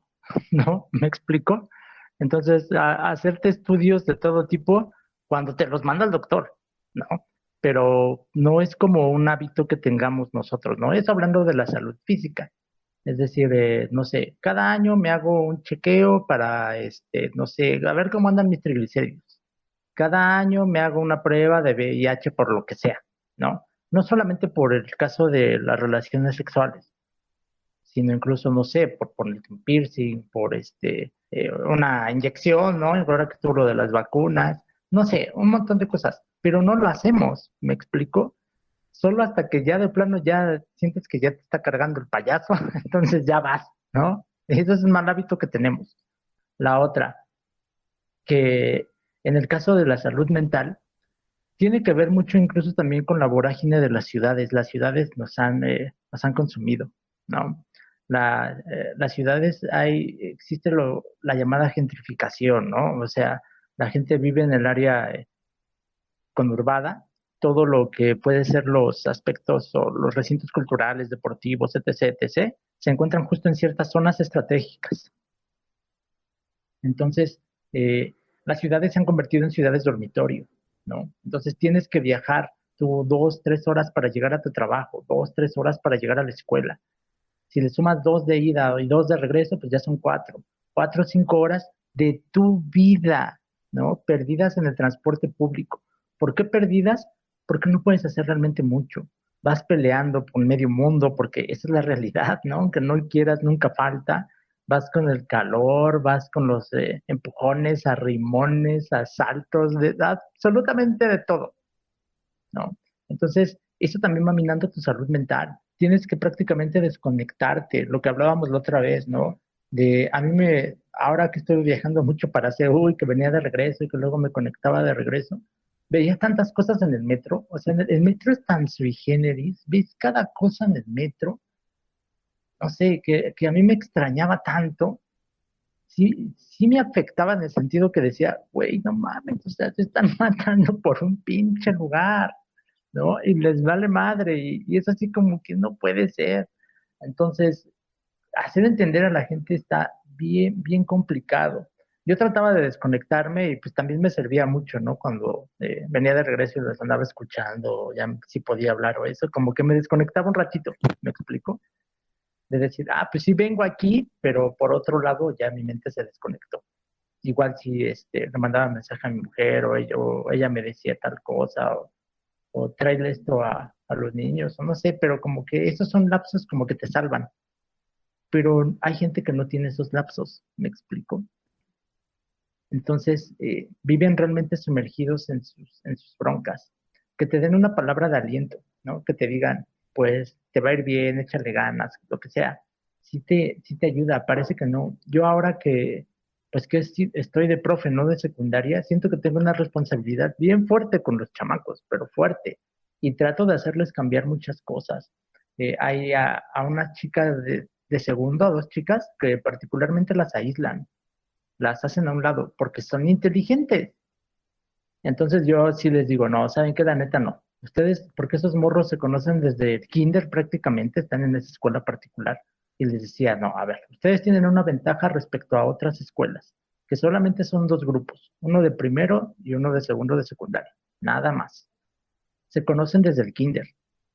¿no? ¿Me explico? Entonces, hacerte estudios de todo tipo cuando te los manda el doctor, ¿no? Pero no es como un hábito que tengamos nosotros, ¿no? Es hablando de la salud física. Es decir, no sé, cada año me hago un chequeo para, no sé, a ver cómo andan mis triglicéridos. Cada año me hago una prueba de VIH por lo que sea, ¿no? No solamente por el caso de las relaciones sexuales, sino incluso, no sé, por ponerte un piercing, por una inyección, ¿no? Ahora que estuvo lo de las vacunas, no sé, un montón de cosas, pero no lo hacemos, ¿me explico? Solo hasta que ya de plano ya sientes que ya te está cargando el payaso, entonces ya vas, ¿no? Ese es un mal hábito que tenemos. La otra, que en el caso de la salud mental, tiene que ver mucho incluso también con la vorágine de las ciudades. Las ciudades nos han consumido, ¿no? Las ciudades existe la llamada gentrificación, ¿no? O sea, la gente vive en el área conurbada, todo lo que puede ser los aspectos o los recintos culturales, deportivos, etc., etc., se encuentran justo en ciertas zonas estratégicas. Entonces, las ciudades se han convertido en ciudades dormitorio, ¿no? Entonces tienes que viajar tú 2, 3 horas para llegar a tu trabajo, 2, 3 horas para llegar a la escuela. Si le sumas 2 de ida y 2 de regreso, pues ya son 4, 4 o 5 horas de tu vida, ¿no? Perdidas en el transporte público. ¿Por qué perdidas? Porque no puedes hacer realmente mucho. Vas peleando por medio mundo, porque esa es la realidad, ¿no? Aunque no quieras, nunca falta. Vas con el calor, vas con los empujones, arrimones, asaltos, absolutamente de todo, ¿no? Entonces, eso también va minando tu salud mental. Tienes que prácticamente desconectarte, lo que hablábamos la otra vez, ¿no? Ahora que estoy viajando mucho para Seúl, que venía de regreso y que luego me conectaba de regreso, veía tantas cosas en el metro, o sea, el metro es tan sui generis, ves cada cosa en el metro, no sé, que a mí me extrañaba tanto, sí, sí me afectaba en el sentido que decía, güey, no mames, o sea, te están matando por un pinche lugar, ¿no? Y les vale madre, y es así como que no puede ser. Entonces, hacer entender a la gente está bien, bien complicado. Yo trataba de desconectarme y pues también me servía mucho, ¿no? Cuando venía de regreso y los andaba escuchando, ya si podía hablar o eso, como que me desconectaba un ratito, ¿me explico? De decir, pues sí vengo aquí, pero por otro lado ya mi mente se desconectó. Igual si le mandaba mensaje a mi mujer o ella me decía tal cosa o tráele esto a los niños, o no sé, pero como que esos son lapsos como que te salvan. Pero hay gente que no tiene esos lapsos, ¿me explico? Entonces, viven realmente sumergidos en sus broncas. Que te den una palabra de aliento, ¿no? Que te digan, pues, te va a ir bien, échale ganas, lo que sea. Sí te ayuda, parece que no. Yo ahora pues que estoy de profe, no de secundaria, siento que tengo una responsabilidad bien fuerte con los chamacos, pero fuerte. Y trato de hacerles cambiar muchas cosas. Hay a una chica de segundo, a dos chicas, que particularmente las aíslan, las hacen a un lado porque son inteligentes. Entonces yo sí les digo, no, ¿saben qué? La neta no. Ustedes, porque esos morros se conocen desde el kinder prácticamente, están en esa escuela particular. Y les decía, no, a ver, ustedes tienen una ventaja respecto a otras escuelas, que solamente son dos grupos, uno de primero y uno de segundo de secundaria, nada más. Se conocen desde el kinder,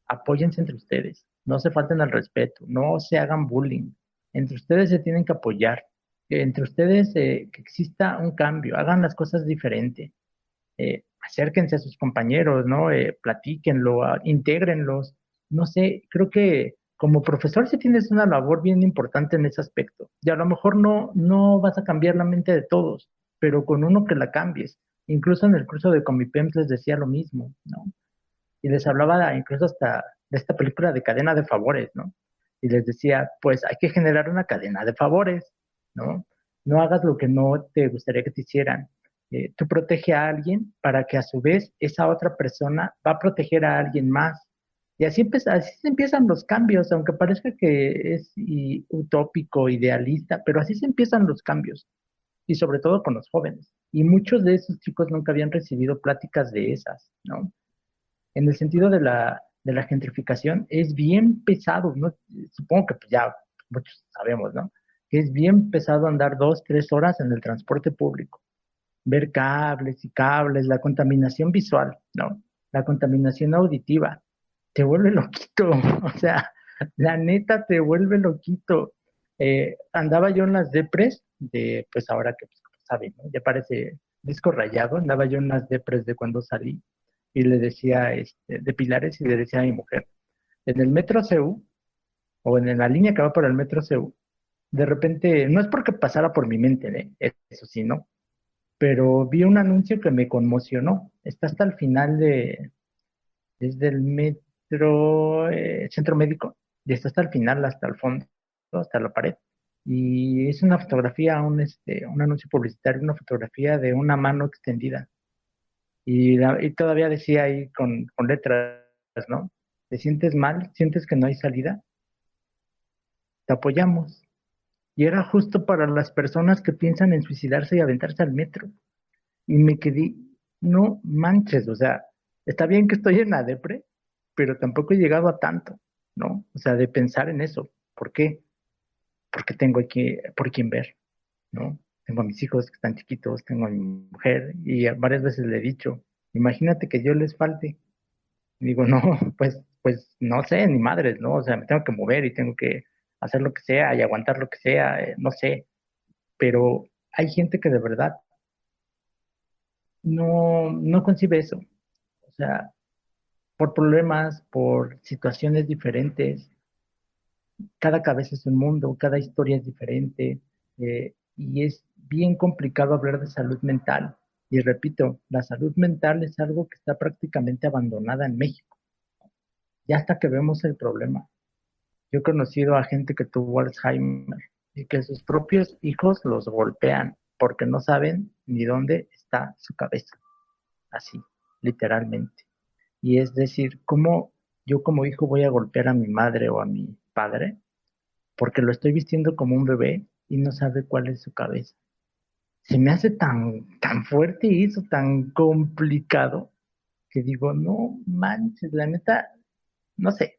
apóyense entre ustedes, no se falten al respeto, no se hagan bullying, entre ustedes se tienen que apoyar, entre ustedes que exista un cambio, hagan las cosas diferente, acérquense a sus compañeros, ¿no? Platíquenlo, intégrenlos. No sé, creo que como profesor sí tienes una labor bien importante en ese aspecto. Y a lo mejor no vas a cambiar la mente de todos, pero con uno que la cambies. Incluso en el curso de Comipems les decía lo mismo, ¿no? Y les hablaba incluso hasta de esta película de cadena de favores, ¿no? Y les decía, pues hay que generar una cadena de favores, ¿no? No hagas lo que no te gustaría que te hicieran. Tú protege a alguien para que a su vez esa otra persona va a proteger a alguien más. Y así se empiezan los cambios, aunque parezca que es utópico, idealista, pero así se empiezan los cambios, y sobre todo con los jóvenes. Y muchos de esos chicos nunca habían recibido pláticas de esas, ¿no? En el sentido de la gentrificación, es bien pesado, ¿no? Supongo que pues, ya muchos sabemos, ¿no? Que es bien pesado andar 2, 3 horas en el transporte público, ver cables y cables, la contaminación visual, ¿no? La contaminación auditiva, te vuelve loquito, o sea, la neta te vuelve loquito. Andaba yo en las depres pues ahora que, pues, como saben, ¿no? Ya parece disco rayado, andaba yo en las depres de cuando salí y le decía, de Pilares, y le decía a mi mujer, en el metro CU, o en la línea que va por el metro CU, de repente, no es porque pasara por mi mente, eso sí, ¿no? Pero vi un anuncio que me conmocionó. Está hasta el final desde el metro, centro médico, y está hasta el final, hasta el fondo, hasta la pared. Y es una fotografía, un anuncio publicitario, una fotografía de una mano extendida. Y todavía decía ahí con letras, ¿no? ¿Te sientes mal? ¿Sientes que no hay salida? Te apoyamos. Y era justo para las personas que piensan en suicidarse y aventarse al metro. Y me quedé, no manches, o sea, está bien que estoy en la depre, pero tampoco he llegado a tanto, ¿no? O sea, de pensar en eso. ¿Por qué? Porque tengo aquí por quién ver, ¿no? Tengo a mis hijos que están chiquitos, tengo a mi mujer, y varias veces le he dicho, imagínate que yo les falte. Y digo, no, pues no sé, ni madres, ¿no? O sea, me tengo que mover y tengo que hacer lo que sea y aguantar lo que sea, no sé, pero hay gente que de verdad no concibe eso. O sea, por problemas, por situaciones diferentes, cada cabeza es un mundo, cada historia es diferente, y es bien complicado hablar de salud mental. Y repito, la salud mental es algo que está prácticamente abandonada en México, ya hasta que vemos el problema. Yo he conocido a gente que tuvo Alzheimer y que sus propios hijos los golpean porque no saben ni dónde está su cabeza, así, literalmente. Y es decir, ¿cómo yo como hijo voy a golpear a mi madre o a mi padre porque lo estoy vistiendo como un bebé y no sabe cuál es su cabeza? Se me hace tan fuerte eso, tan complicado, que digo, no manches, la neta, no sé,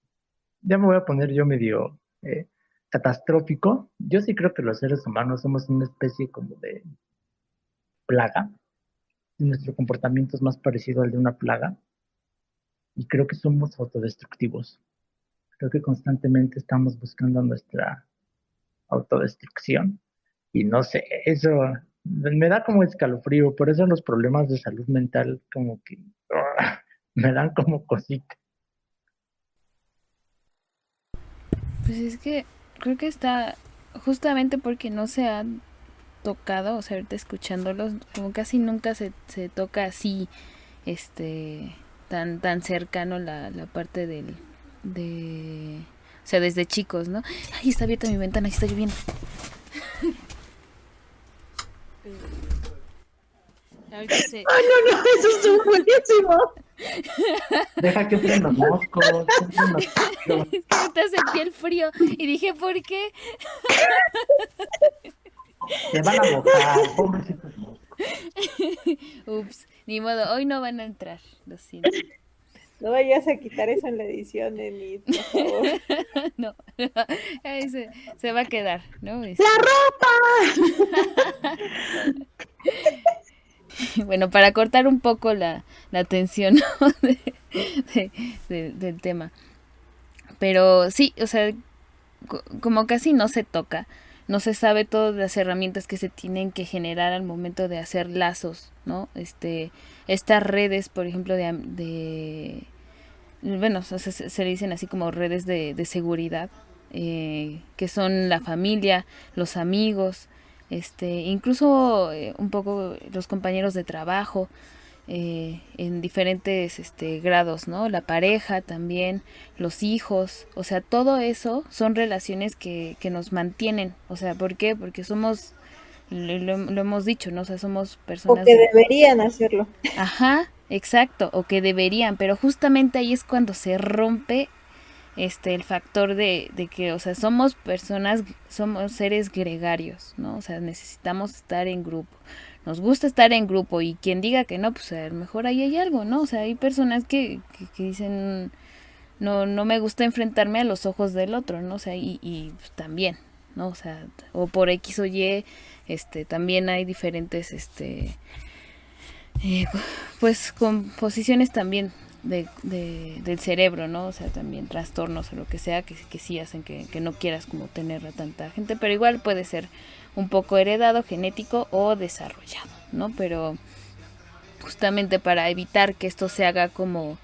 ya me voy a poner yo medio catastrófico. Yo sí creo que los seres humanos somos una especie como de plaga, y nuestro comportamiento es más parecido al de una plaga, y creo que somos autodestructivos. Creo que constantemente estamos buscando nuestra autodestrucción, y no sé, eso me da como escalofrío. Por eso los problemas de salud mental como que me dan como cosita. Pues es que creo que está justamente porque no se han tocado, o sea, ahorita escuchándolos, como casi nunca se toca así, tan cercano la parte o sea, desde chicos, ¿no? Ay, está abierta mi ventana, sí está lloviendo. Ahorita se... ¡Ay, no, no! ¡Eso es buenísimo! Deja que entren los moscos, que entren los... Es que ahorita sentí el frío y dije, ¿por qué? Se van a mojar, pobrecitos moscos. Ups, ni modo, hoy no van a entrar, lo siento. No vayas a quitar eso en la edición, Enid, por favor. No, ahí se va a quedar, ¿no? ¡La ropa! Bueno, para cortar un poco la tensión, ¿no? Del tema. Pero sí, o sea, como casi no se toca, no se sabe todas las herramientas que se tienen que generar al momento de hacer lazos, ¿no? Estas redes, por ejemplo, bueno, se le dicen así como redes de seguridad, que son la familia, los amigos, incluso un poco los compañeros de trabajo, en diferentes grados, ¿no? La pareja también, los hijos, o sea, todo eso son relaciones que nos mantienen, o sea, ¿por qué? Porque somos, lo hemos dicho, ¿no? O sea, somos O personas que deberían hacerlo. Ajá, exacto, o que deberían, pero justamente ahí es cuando se rompe el factor de que, o sea, somos personas, somos seres gregarios, ¿no? O sea, necesitamos estar en grupo. Nos gusta estar en grupo y quien diga que no, pues a lo mejor ahí hay algo, ¿no? O sea, hay personas que dicen, no me gusta enfrentarme a los ojos del otro, ¿no? O sea, y pues, también, ¿no? O sea, o por X o Y, también hay diferentes, pues composiciones también del cerebro, ¿no? O sea, también trastornos o lo que sea que sí hacen que no quieras como tener a tanta gente, pero igual puede ser un poco heredado, genético o desarrollado, ¿no? Pero justamente para evitar que esto se haga como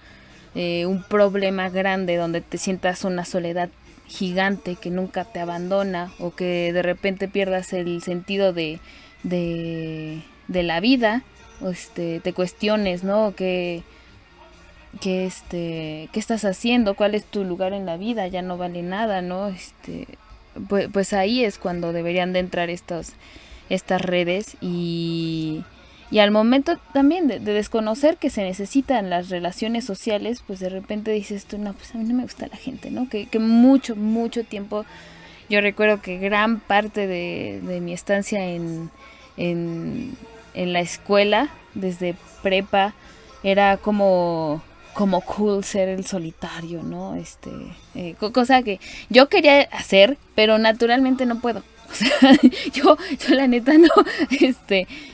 un problema grande donde te sientas una soledad gigante que nunca te abandona o que de repente pierdas el sentido de la vida, o te cuestiones, ¿no? ¿Qué estás haciendo? ¿Cuál es tu lugar en la vida? Ya no vale nada, ¿no? Pues ahí es cuando deberían de entrar estas redes y al momento también de desconocer que se necesitan las relaciones sociales, pues de repente dices tú, no, pues a mí no me gusta la gente, ¿no? Que mucho, mucho tiempo, yo recuerdo que gran parte de mi estancia en la escuela, desde prepa, era como cool ser el solitario, ¿no? Cosa que yo quería hacer, pero naturalmente no puedo. O sea, yo la neta no,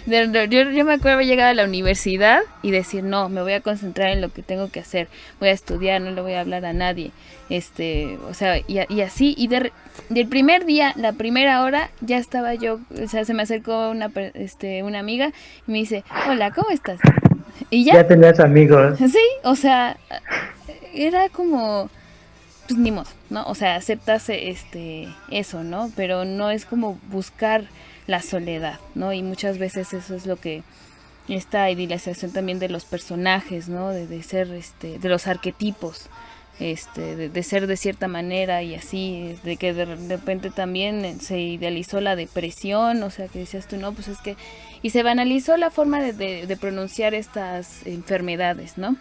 yo me acuerdo haber llegado a la universidad y decir, no, me voy a concentrar en lo que tengo que hacer, voy a estudiar, no le voy a hablar a nadie, o sea, y así, del primer día, la primera hora, ya estaba yo, o sea, se me acercó una amiga y me dice, hola, ¿cómo estás? Y Ya tenías amigos. sí, o sea, era como, pues ni modo, ¿no? O sea, aceptas eso, ¿no? Pero no es como buscar la soledad, ¿no? Y muchas veces eso es lo que esta idealización también de los personajes, ¿no? De ser, de los arquetipos, de ser de cierta manera y así, de que de repente también se idealizó la depresión, o sea, que decías tú, no, pues es que, y se banalizó la forma de pronunciar estas enfermedades, ¿no?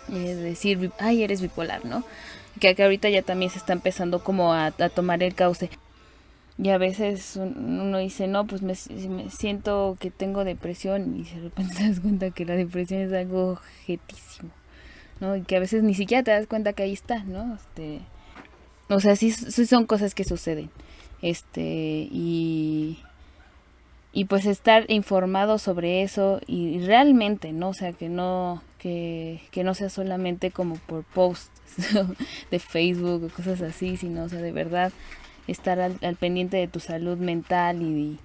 Decir, ay, eres bipolar, ¿no? Que ahorita ya también se está empezando como a tomar el cauce. Y a veces uno dice, no, pues me siento que tengo depresión y de repente te das cuenta que la depresión es algo objetísimo, ¿no? Y que a veces ni siquiera te das cuenta que ahí está, ¿no? O sea, sí son cosas que suceden. Y pues estar informado sobre eso y realmente, ¿no? O sea, que no sea solamente como por posts de Facebook o cosas así, sino, o sea, de verdad estar al pendiente de tu salud mental y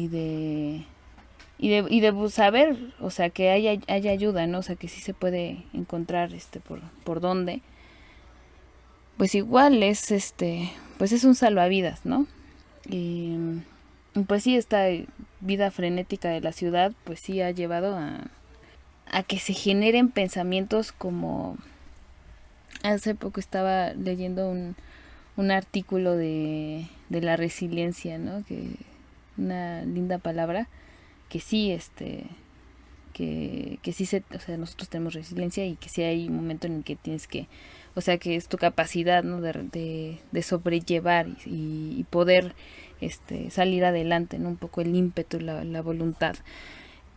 de saber, o sea, que haya ayuda, ¿no? O sea, que sí se puede encontrar por dónde. Pues igual es pues es un salvavidas, ¿no? Y pues sí, esta vida frenética de la ciudad, pues sí ha llevado a que se generen pensamientos como... Hace poco estaba leyendo un artículo de la resiliencia, ¿no? Que una linda palabra, que sí, que sí o sea, nosotros tenemos resiliencia y que sí hay un momento en el que tienes que, o sea, que es tu capacidad, ¿no? de sobrellevar y poder salir adelante, ¿no? Un poco el ímpetu, la voluntad,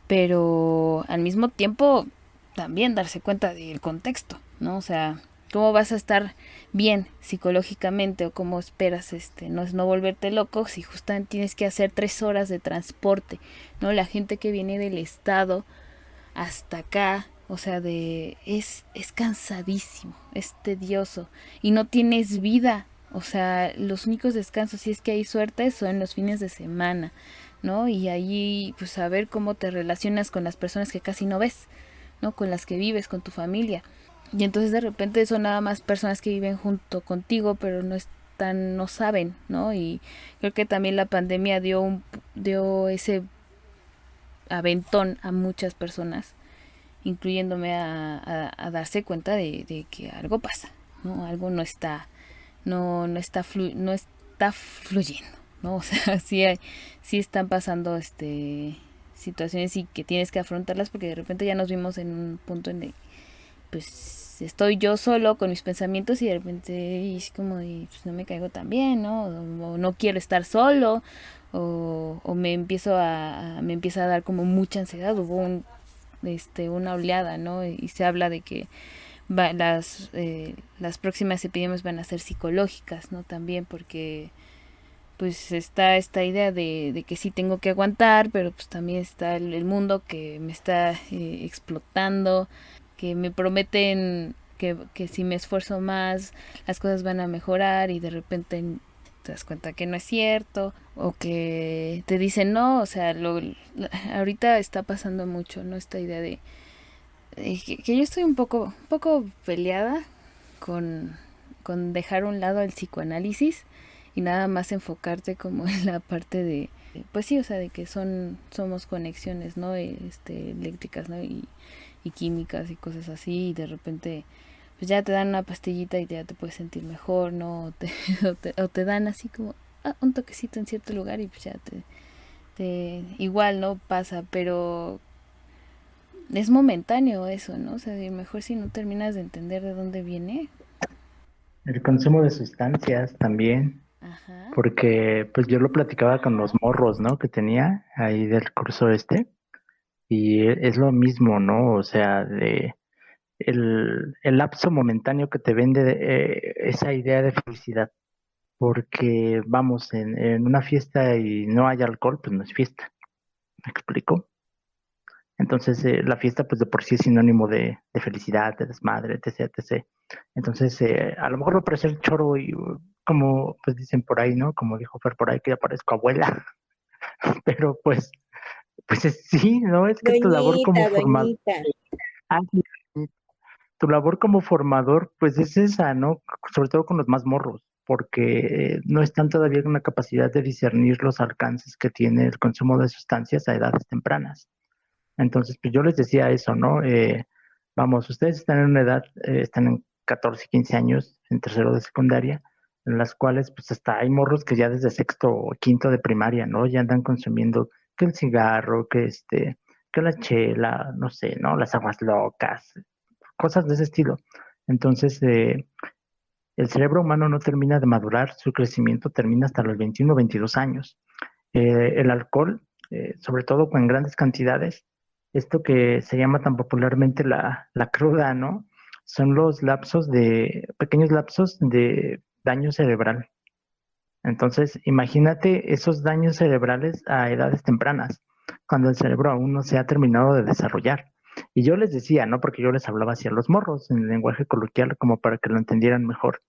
pero al mismo tiempo también darse cuenta del contexto, ¿no? O sea, ¿cómo vas a estar bien psicológicamente o cómo esperas no volverte loco si justamente tienes que hacer 3 horas de transporte, ¿no? La gente que viene del estado hasta acá, o sea, es cansadísimo, es tedioso y no tienes vida. O sea, los únicos descansos, si es que hay suerte, son los fines de semana, ¿no? Y ahí, pues, saber cómo te relacionas con las personas que casi no ves, ¿no? Con las que vives, con tu familia. Y entonces de repente son nada más personas que viven junto contigo, pero no saben, ¿no? Y creo que también la pandemia dio ese aventón a muchas personas, incluyéndome a darse cuenta de que algo pasa, ¿no? Algo no está fluyendo, ¿no? O sea, sí están pasando situaciones y que tienes que afrontarlas porque de repente ya nos vimos en un punto en el pues estoy yo solo con mis pensamientos y de repente es como pues, no me caigo tan bien, ¿no? O no quiero estar solo o me empieza a dar como mucha ansiedad. Hubo una oleada, ¿no? Y se habla de que las próximas epidemias van a ser psicológicas, ¿no? También porque pues está esta idea de que sí tengo que aguantar, pero pues también está el mundo que me está explotando, que me prometen que si me esfuerzo más las cosas van a mejorar y de repente te das cuenta que no es cierto o que te dicen no, o sea, ahorita está pasando mucho, ¿no? Esta idea que yo estoy un poco peleada con, con dejar a un lado el psicoanálisis y nada más enfocarte como en la parte pues sí, o sea, de que somos conexiones, ¿no? Eléctricas, ¿no? Y químicas y cosas así y de repente pues ya te dan una pastillita y ya te puedes sentir mejor, ¿no? O te dan así como un toquecito en cierto lugar y pues ya igual, ¿no? Pasa, pero es momentáneo eso, ¿no? O sea, mejor si no terminas de entender de dónde viene. El consumo de sustancias también, Ajá. porque pues yo lo platicaba con los morros, ¿no? Que tenía ahí del curso y es lo mismo, ¿no? O sea, el lapso momentáneo que te vende esa idea de felicidad, porque vamos, en una fiesta y no hay alcohol, pues no es fiesta, ¿me explico? Entonces, la fiesta, pues de por sí es sinónimo de felicidad, de desmadre, etc, etc. Entonces, a lo mejor va a parecer choro y como pues dicen por ahí, ¿no? Como dijo Fer por ahí, que ya parezco abuela, pero sí, ¿no? Es que tu labor Doñita, como formador, doñita. tu labor como formador, pues es esa, ¿no? Sobre todo con los más morros, porque no están todavía en una capacidad de discernir los alcances que tiene el consumo de sustancias a edades tempranas. Entonces, pues yo les decía eso, ¿no? Vamos, ustedes están en una edad, están en 14, 15 años, en tercero de secundaria, en las cuales pues hasta hay morros que ya desde sexto o quinto de primaria, ¿no? Ya andan consumiendo que el cigarro, que la chela, no sé, ¿no? Las aguas locas, cosas de ese estilo. Entonces, el cerebro humano no termina de madurar, su crecimiento termina hasta los 21 o 22 años. El alcohol, sobre todo con grandes cantidades, esto que se llama tan popularmente la cruda, ¿no? Son los pequeños lapsos de daño cerebral. Entonces, imagínate esos daños cerebrales a edades tempranas, cuando el cerebro aún no se ha terminado de desarrollar. Y yo les decía, ¿no? Porque yo les hablaba hacia los morros en lenguaje coloquial como para que lo entendieran mejor.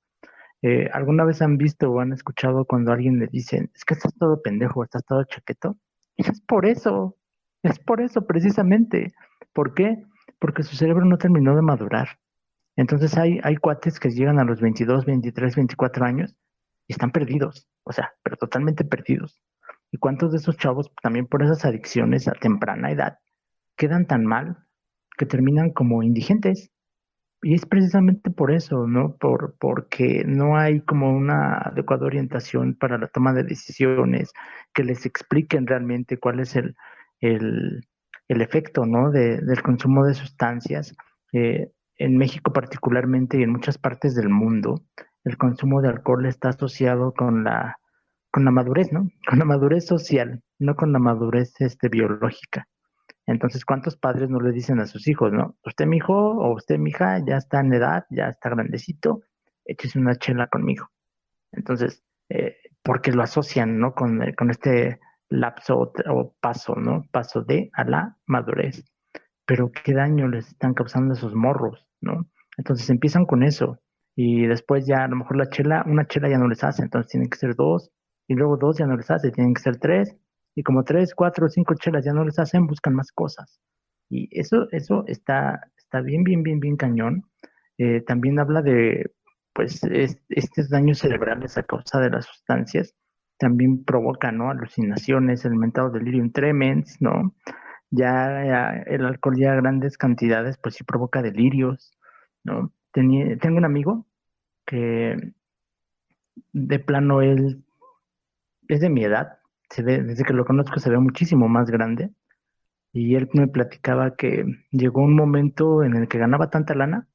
¿Alguna vez han visto o han escuchado cuando alguien le dicen, es que estás todo pendejo, estás todo chaqueto? Y es por eso precisamente. ¿Por qué? Porque su cerebro no terminó de madurar. Entonces hay cuates que llegan a los 22, 23, 24 años y están perdidos, o sea, pero totalmente perdidos. ¿Y cuántos de esos chavos también por esas adicciones a temprana edad quedan tan mal que terminan como indigentes? Y es precisamente por eso, ¿no? Porque no hay como una adecuada orientación para la toma de decisiones que les expliquen realmente cuál es el, el efecto, ¿no? Del consumo de sustancias. En México particularmente y en muchas partes del mundo, el consumo de alcohol está asociado con la madurez, ¿no? Con la madurez social, no con la madurez biológica. Entonces, ¿cuántos padres no le dicen a sus hijos, no? Usted, mi hijo, o usted, mi hija, ya está en edad, ya está grandecito, échese una chela conmigo. Entonces, porque lo asocian, ¿no? Con este lapso o paso, ¿no? Paso de a la madurez. Pero qué daño les están causando esos morros, ¿no? Entonces empiezan con eso y después ya a lo mejor una chela ya no les hace, entonces tienen que ser dos y luego dos ya no les hace, tienen que ser tres y como tres, cuatro, cinco chelas ya no les hacen, buscan más cosas. Y eso está bien, bien, bien, bien cañón. También habla de, pues, estos daños cerebrales a causa de las sustancias. También provoca, ¿no? Alucinaciones, el mentado delirium tremens, ¿no? Ya el alcohol ya a grandes cantidades, pues sí provoca delirios, ¿no? Tengo un amigo que de plano él es de mi edad, desde que lo conozco se ve muchísimo más grande, y él me platicaba que llegó un momento en el que ganaba tanta lana,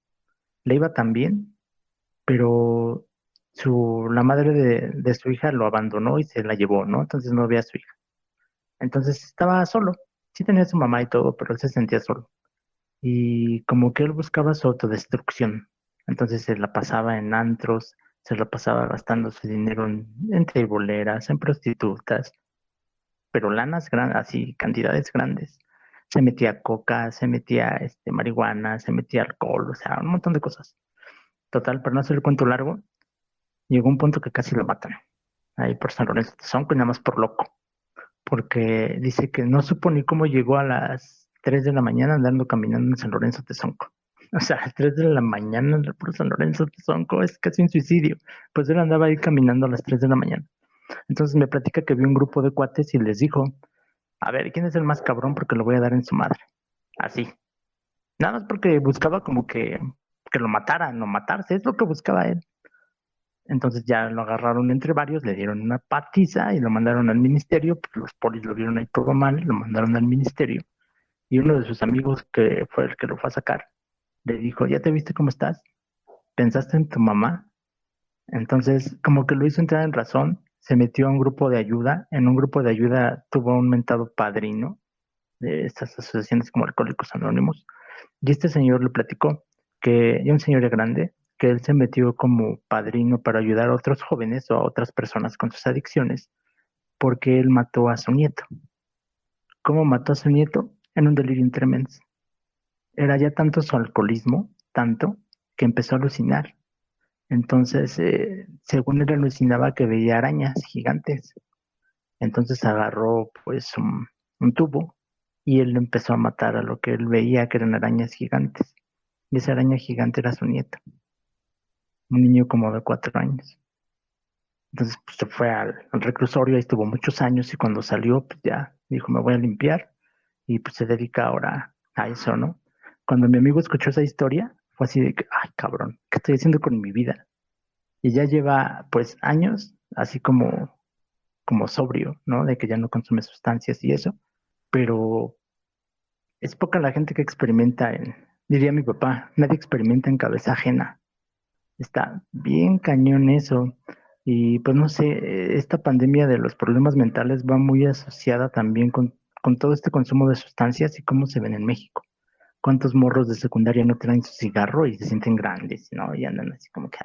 le iba tan bien, pero la madre de su hija lo abandonó y se la llevó, ¿no? Entonces no veía a su hija. Entonces estaba solo, sí tenía a su mamá y todo, pero él se sentía solo. Y como que él buscaba su autodestrucción. Entonces se la pasaba en antros, se la pasaba gastando su dinero en teiboleras, en prostitutas, pero lanas grandes, así, cantidades grandes. Se metía coca, se metía marihuana, se metía alcohol, o sea, un montón de cosas. Total, para no hacer el cuento largo, llegó un punto que casi lo matan. Ahí por San Lorenzo de Sonco y nada más por loco. Porque dice que no supo ni cómo llegó a las 3 de la mañana andando caminando en San Lorenzo Tezonco. O sea, a las 3 de la mañana por San Lorenzo Tezonco es casi un suicidio. Pues él andaba ahí caminando a las 3 de la mañana. Entonces me platica que vio un grupo de cuates y les dijo, a ver, ¿quién es el más cabrón? Porque lo voy a dar en su madre. Así. Nada más porque buscaba como que lo mataran, no matarse, es lo que buscaba él. Entonces ya lo agarraron entre varios, le dieron una patiza y lo mandaron al ministerio. Pues los polis lo vieron ahí todo mal, lo mandaron al ministerio. Y uno de sus amigos, que fue el que lo fue a sacar, le dijo, ¿ya te viste cómo estás? ¿Pensaste en tu mamá? Entonces, como que lo hizo entrar en razón, se metió a un grupo de ayuda. En un grupo de ayuda tuvo un mentado padrino de estas asociaciones como Alcohólicos Anónimos. Y este señor le platicó que, ya un señor ya grande, que él se metió como padrino para ayudar a otros jóvenes o a otras personas con sus adicciones, porque él mató a su nieto. ¿Cómo mató a su nieto? En un delirium tremens. Era ya tanto su alcoholismo, tanto, que empezó a alucinar. Entonces, según él alucinaba que veía arañas gigantes. Entonces agarró pues un tubo y él empezó a matar a lo que él veía que eran arañas gigantes. Y esa araña gigante era su nieto, un niño como de 4 años. Entonces pues, se fue al reclusorio, ahí estuvo muchos años y cuando salió pues ya dijo me voy a limpiar y pues se dedica ahora a eso, ¿no? Cuando mi amigo escuchó esa historia fue así de que, ay cabrón, ¿qué estoy haciendo con mi vida? Y ya lleva pues años así como sobrio, ¿no? De que ya no consume sustancias y eso, pero es poca la gente que experimenta diría mi papá, nadie experimenta en cabeza ajena. Está bien cañón eso. Y pues no sé, esta pandemia de los problemas mentales va muy asociada también con todo este consumo de sustancias y cómo se ven en México. ¿Cuántos morros de secundaria no traen su cigarro y se sienten grandes, ¿no? Y andan así como que,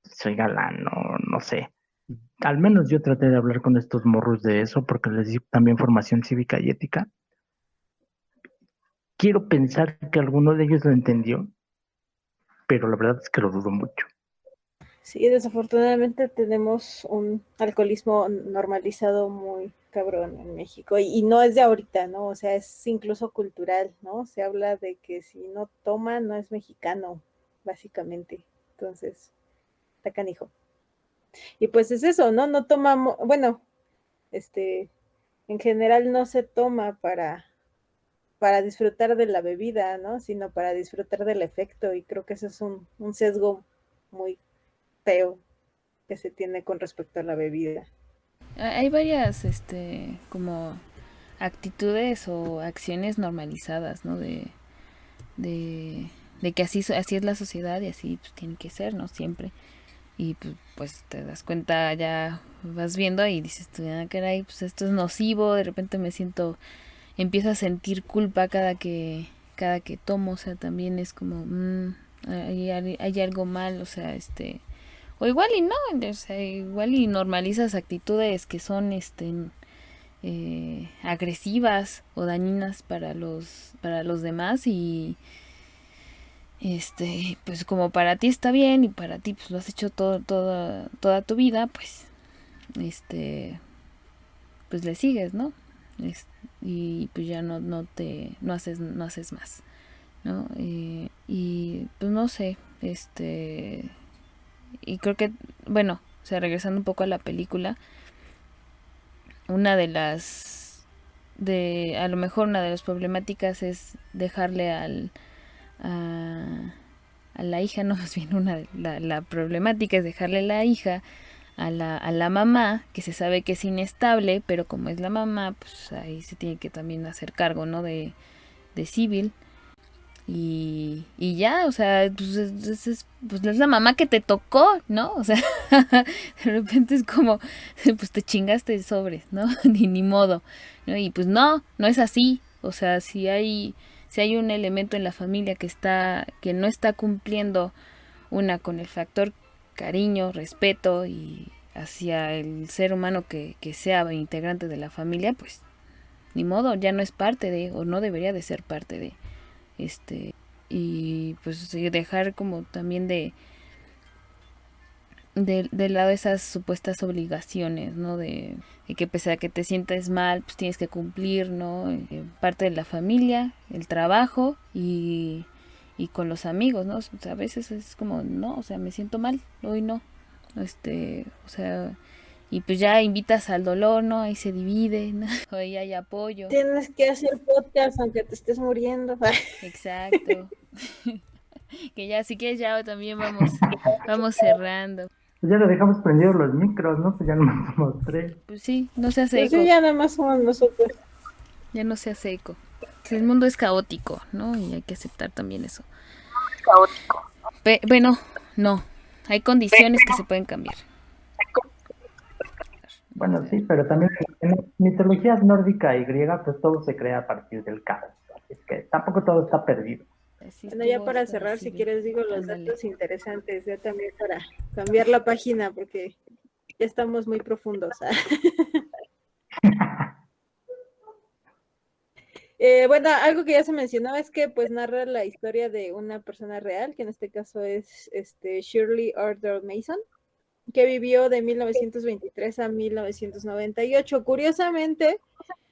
soy galán, no sé. Al menos yo traté de hablar con estos morros de eso porque les di también formación cívica y ética. Quiero pensar que alguno de ellos lo entendió, pero la verdad es que lo dudo mucho. Sí, desafortunadamente tenemos un alcoholismo normalizado muy cabrón en México y no es de ahorita, ¿no? O sea, es incluso cultural, ¿no? Se habla de que si no toma no es mexicano, básicamente. Entonces, está canijo. Y pues es eso, ¿no? No tomamos, bueno, en general no se toma para disfrutar de la bebida, ¿no? Sino para disfrutar del efecto y creo que eso es un sesgo muy feo que se tiene con respecto a la bebida. Hay varias, como actitudes o acciones normalizadas, ¿no? De que así es la sociedad y así pues, tiene que ser, ¿no? Siempre. Y pues te das cuenta, ya vas viendo y dices, tú, caray, pues esto es nocivo, de repente me siento empiezo a sentir culpa cada que tomo, o sea, también es como, hay algo mal, o sea, o igual y no, o sea, igual y normalizas actitudes que son, agresivas o dañinas para los demás y, pues como para ti está bien y para ti pues lo has hecho toda tu vida, pues, pues le sigues, ¿no? Y pues ya no haces más, ¿no? Y pues no sé, y creo que, bueno, o sea, regresando un poco a la película, una de las, a lo mejor una de las problemáticas es dejarle a la hija, no, más bien la problemática es dejarle la hija a la mamá, que se sabe que es inestable, pero como es la mamá, pues ahí se tiene que también hacer cargo, ¿no? De Civil. Y ya, o sea, pues pues es la mamá que te tocó, ¿no? O sea, de repente es como, pues te chingaste el sobre, ¿no? Ni modo, ¿no? Y pues no es así. O sea, si hay un elemento en la familia que no está cumpliendo con el factor cariño, respeto y hacia el ser humano que sea integrante de la familia, pues ni modo, ya no es parte de, o no debería de ser parte de, y pues sí, dejar como también de lado esas supuestas obligaciones, ¿no? De que pese a que te sientas mal, pues tienes que cumplir, ¿no? Parte de la familia, el trabajo y con los amigos, ¿no? O sea, a veces es como, no, o sea, me siento mal, hoy no, o sea, y pues ya invitas al dolor, ¿no? Ahí se divide, ¿no? Ahí hay apoyo. Tienes que hacer podcast aunque te estés muriendo. Exacto. Que ya, si quieres, ya también vamos cerrando. Pues ya lo dejamos prendidos los micros, ¿no? Pues ya nomás somos tres. Pues sí, no se hace Pues sí, eco, ya nada más somos nosotros. ya no se hace eco. El mundo es caótico, ¿no? Y hay que aceptar también eso. Bueno, no, hay condiciones que se pueden cambiar. Bueno, sí, pero también en mitologías nórdica y griega, pues todo se crea a partir del caos. Es que tampoco todo está perdido. Así Bueno, ya estuvo para esta cerrar, si civil. quieres, digo los Ándale. datos interesantes, ya también para cambiar la página, porque ya estamos muy profundos. Bueno, algo que ya se mencionó es que pues narra la historia de una persona real, que en este caso es Shirley Ardell Mason, que vivió de 1923 a 1998. Curiosamente,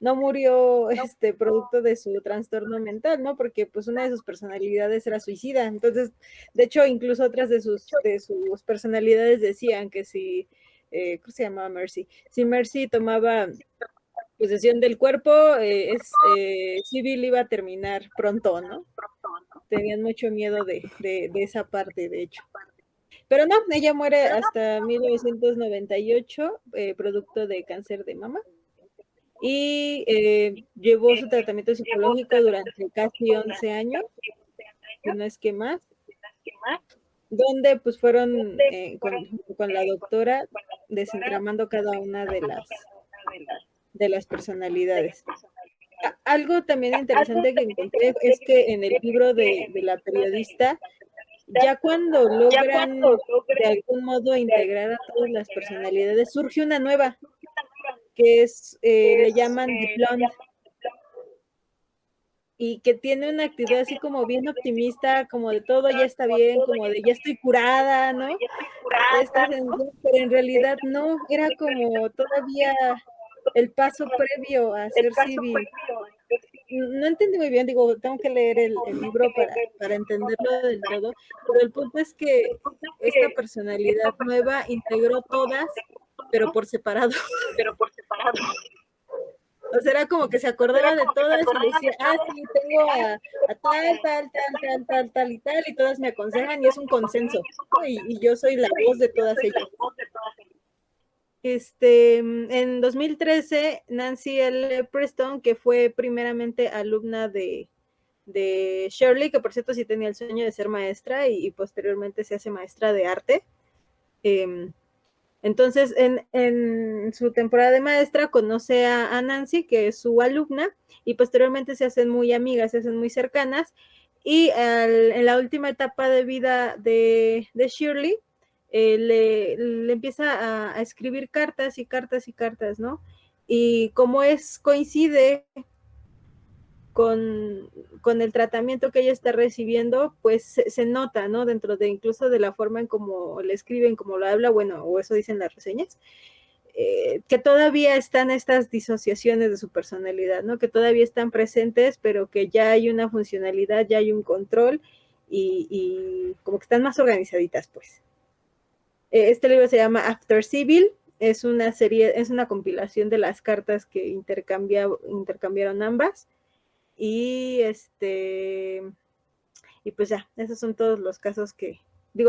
no murió producto de su trastorno mental, ¿no? Porque pues una de sus personalidades era suicida. Entonces, de hecho, incluso otras de sus personalidades decían que si, ¿cómo se llamaba Mercy? Si Mercy tomaba posesión del cuerpo, Civil iba a terminar pronto, ¿no? Tenían mucho miedo de esa parte, de hecho. Pero no, ella muere hasta 1998, producto de cáncer de mama. Y llevó su tratamiento psicológico durante casi 11 años, si no es que más, donde pues fueron con la doctora desentramando cada una de las personalidades. Algo también interesante que encontré es que en el libro de la periodista, ya cuando logran de algún modo integrar a todas las personalidades, surge una nueva, que es, le llaman The Blonde, y que tiene una actitud así como bien optimista, como de todo ya está bien, como de ya estoy curada, ¿no? Pero en realidad no, era como todavía el paso previo a ser civil. No entendí muy bien, digo, tengo que leer el libro para entenderlo del todo, pero el punto es que esta personalidad nueva integró todas, pero por separado. O sea, era como que se acordaba de todas y decía, sí, tengo a tal y tal, y todas me aconsejan y es un consenso, ¿no? Y yo soy la voz de todas ellas. En 2013, Nancy L. Preston, que fue primeramente alumna de Shirley, que por cierto sí tenía el sueño de ser maestra y posteriormente se hace maestra de arte, Entonces, en su temporada de maestra conoce a Nancy, que es su alumna, y posteriormente se hacen muy amigas, se hacen muy cercanas, y en la última etapa de vida de Shirley, le empieza a escribir cartas y cartas y cartas, ¿no? Y como coincide con el tratamiento que ella está recibiendo, pues se nota, ¿no? Dentro de incluso de la forma en cómo le escriben, cómo lo habla, bueno, o eso dicen las reseñas, que todavía están estas disociaciones de su personalidad, ¿no? Que todavía están presentes, pero que ya hay una funcionalidad, ya hay un control y como que están más organizaditas, pues. Este libro se llama After Civil, es una serie, es una compilación de las cartas que intercambiaron ambas. Y y pues ya, esos son todos los casos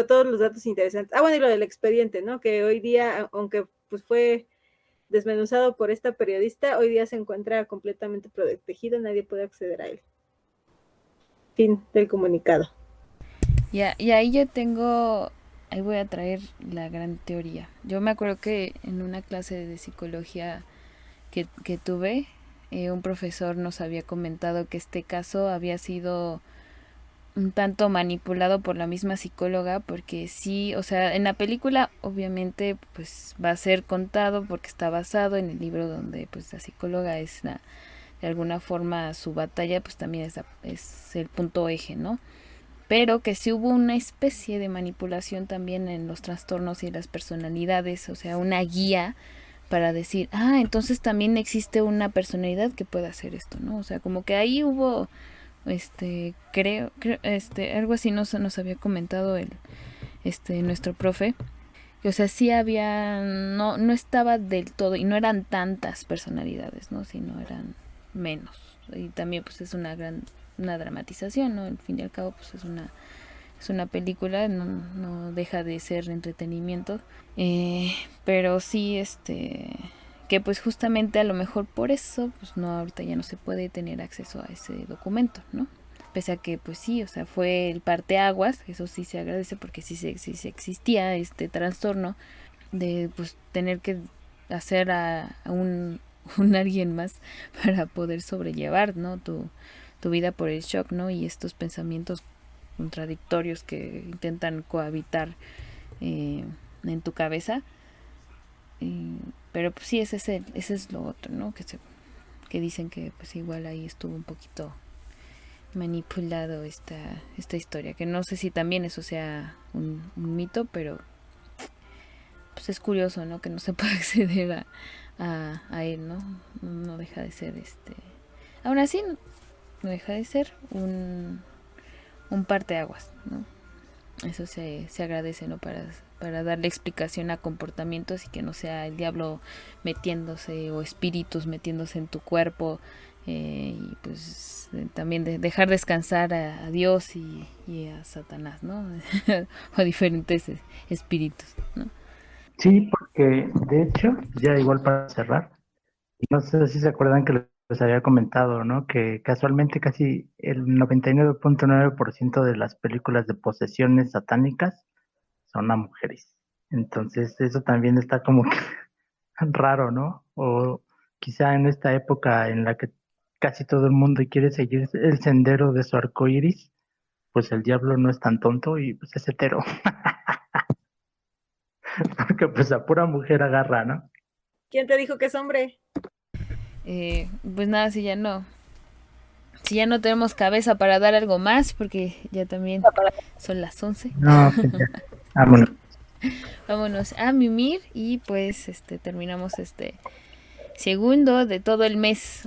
todos los datos interesantes. Bueno, y lo del expediente, ¿no? Que hoy día, aunque pues fue desmenuzado por esta periodista, hoy día se encuentra completamente protegido, nadie puede acceder a él. Fin del comunicado. Ya, y ahí ahí voy a traer la gran teoría. Yo me acuerdo que en una clase de psicología que tuve, un profesor nos había comentado que este caso había sido un tanto manipulado por la misma psicóloga, porque sí, o sea, en la película obviamente pues va a ser contado porque está basado en el libro donde pues la psicóloga de alguna forma su batalla pues también es el punto eje, ¿no? Pero que sí hubo una especie de manipulación también en los trastornos y las personalidades, o sea, una guía para decir, entonces también existe una personalidad que pueda hacer esto, ¿no? O sea, como que ahí hubo, creo, algo así nos había comentado nuestro profe. O sea, sí había, no estaba del todo, y no eran tantas personalidades, ¿no? Sino eran menos. Y también, pues, es una dramatización, ¿no? Al fin y al cabo, pues, es una película, no deja de ser entretenimiento, pero sí, que pues justamente a lo mejor por eso, pues no, ahorita ya no se puede tener acceso a ese documento, ¿no? Pese a que pues sí, o sea, fue el parteaguas, eso sí se agradece porque sí se existía este trastorno de pues tener que hacer a un alguien más para poder sobrellevar, ¿no? Tu vida por el shock, ¿no? Y estos pensamientos contradictorios que intentan cohabitar en tu cabeza. Pero pues sí, ese es lo otro, ¿no? Que dicen que pues igual ahí estuvo un poquito manipulado esta historia, que no sé si también eso sea un mito, pero pues es curioso, ¿no? Que no se puede acceder a él, ¿no? No deja de ser aún así no deja de ser un parteaguas, ¿no? Eso se agradece, ¿no? Para darle explicación a comportamientos y que no sea el diablo metiéndose o espíritus metiéndose en tu cuerpo, y pues también dejar descansar a Dios y a Satanás, ¿no? O a diferentes espíritus, ¿no? Sí, porque de hecho, ya igual para cerrar, no sé si se acuerdan que les había comentado, ¿no? Que casualmente casi el 99.9% de las películas de posesiones satánicas son a mujeres. Entonces eso también está como que raro, ¿no? O quizá en esta época en la que casi todo el mundo quiere seguir el sendero de su arco iris, pues el diablo no es tan tonto y pues es hetero. Porque pues a pura mujer agarra, ¿no? ¿Quién te dijo que es hombre? Pues nada, si ya no tenemos cabeza para dar algo más, porque ya también son las 11. No, pues ya. Vámonos. Vámonos a mimir y pues terminamos este segundo de todo el mes.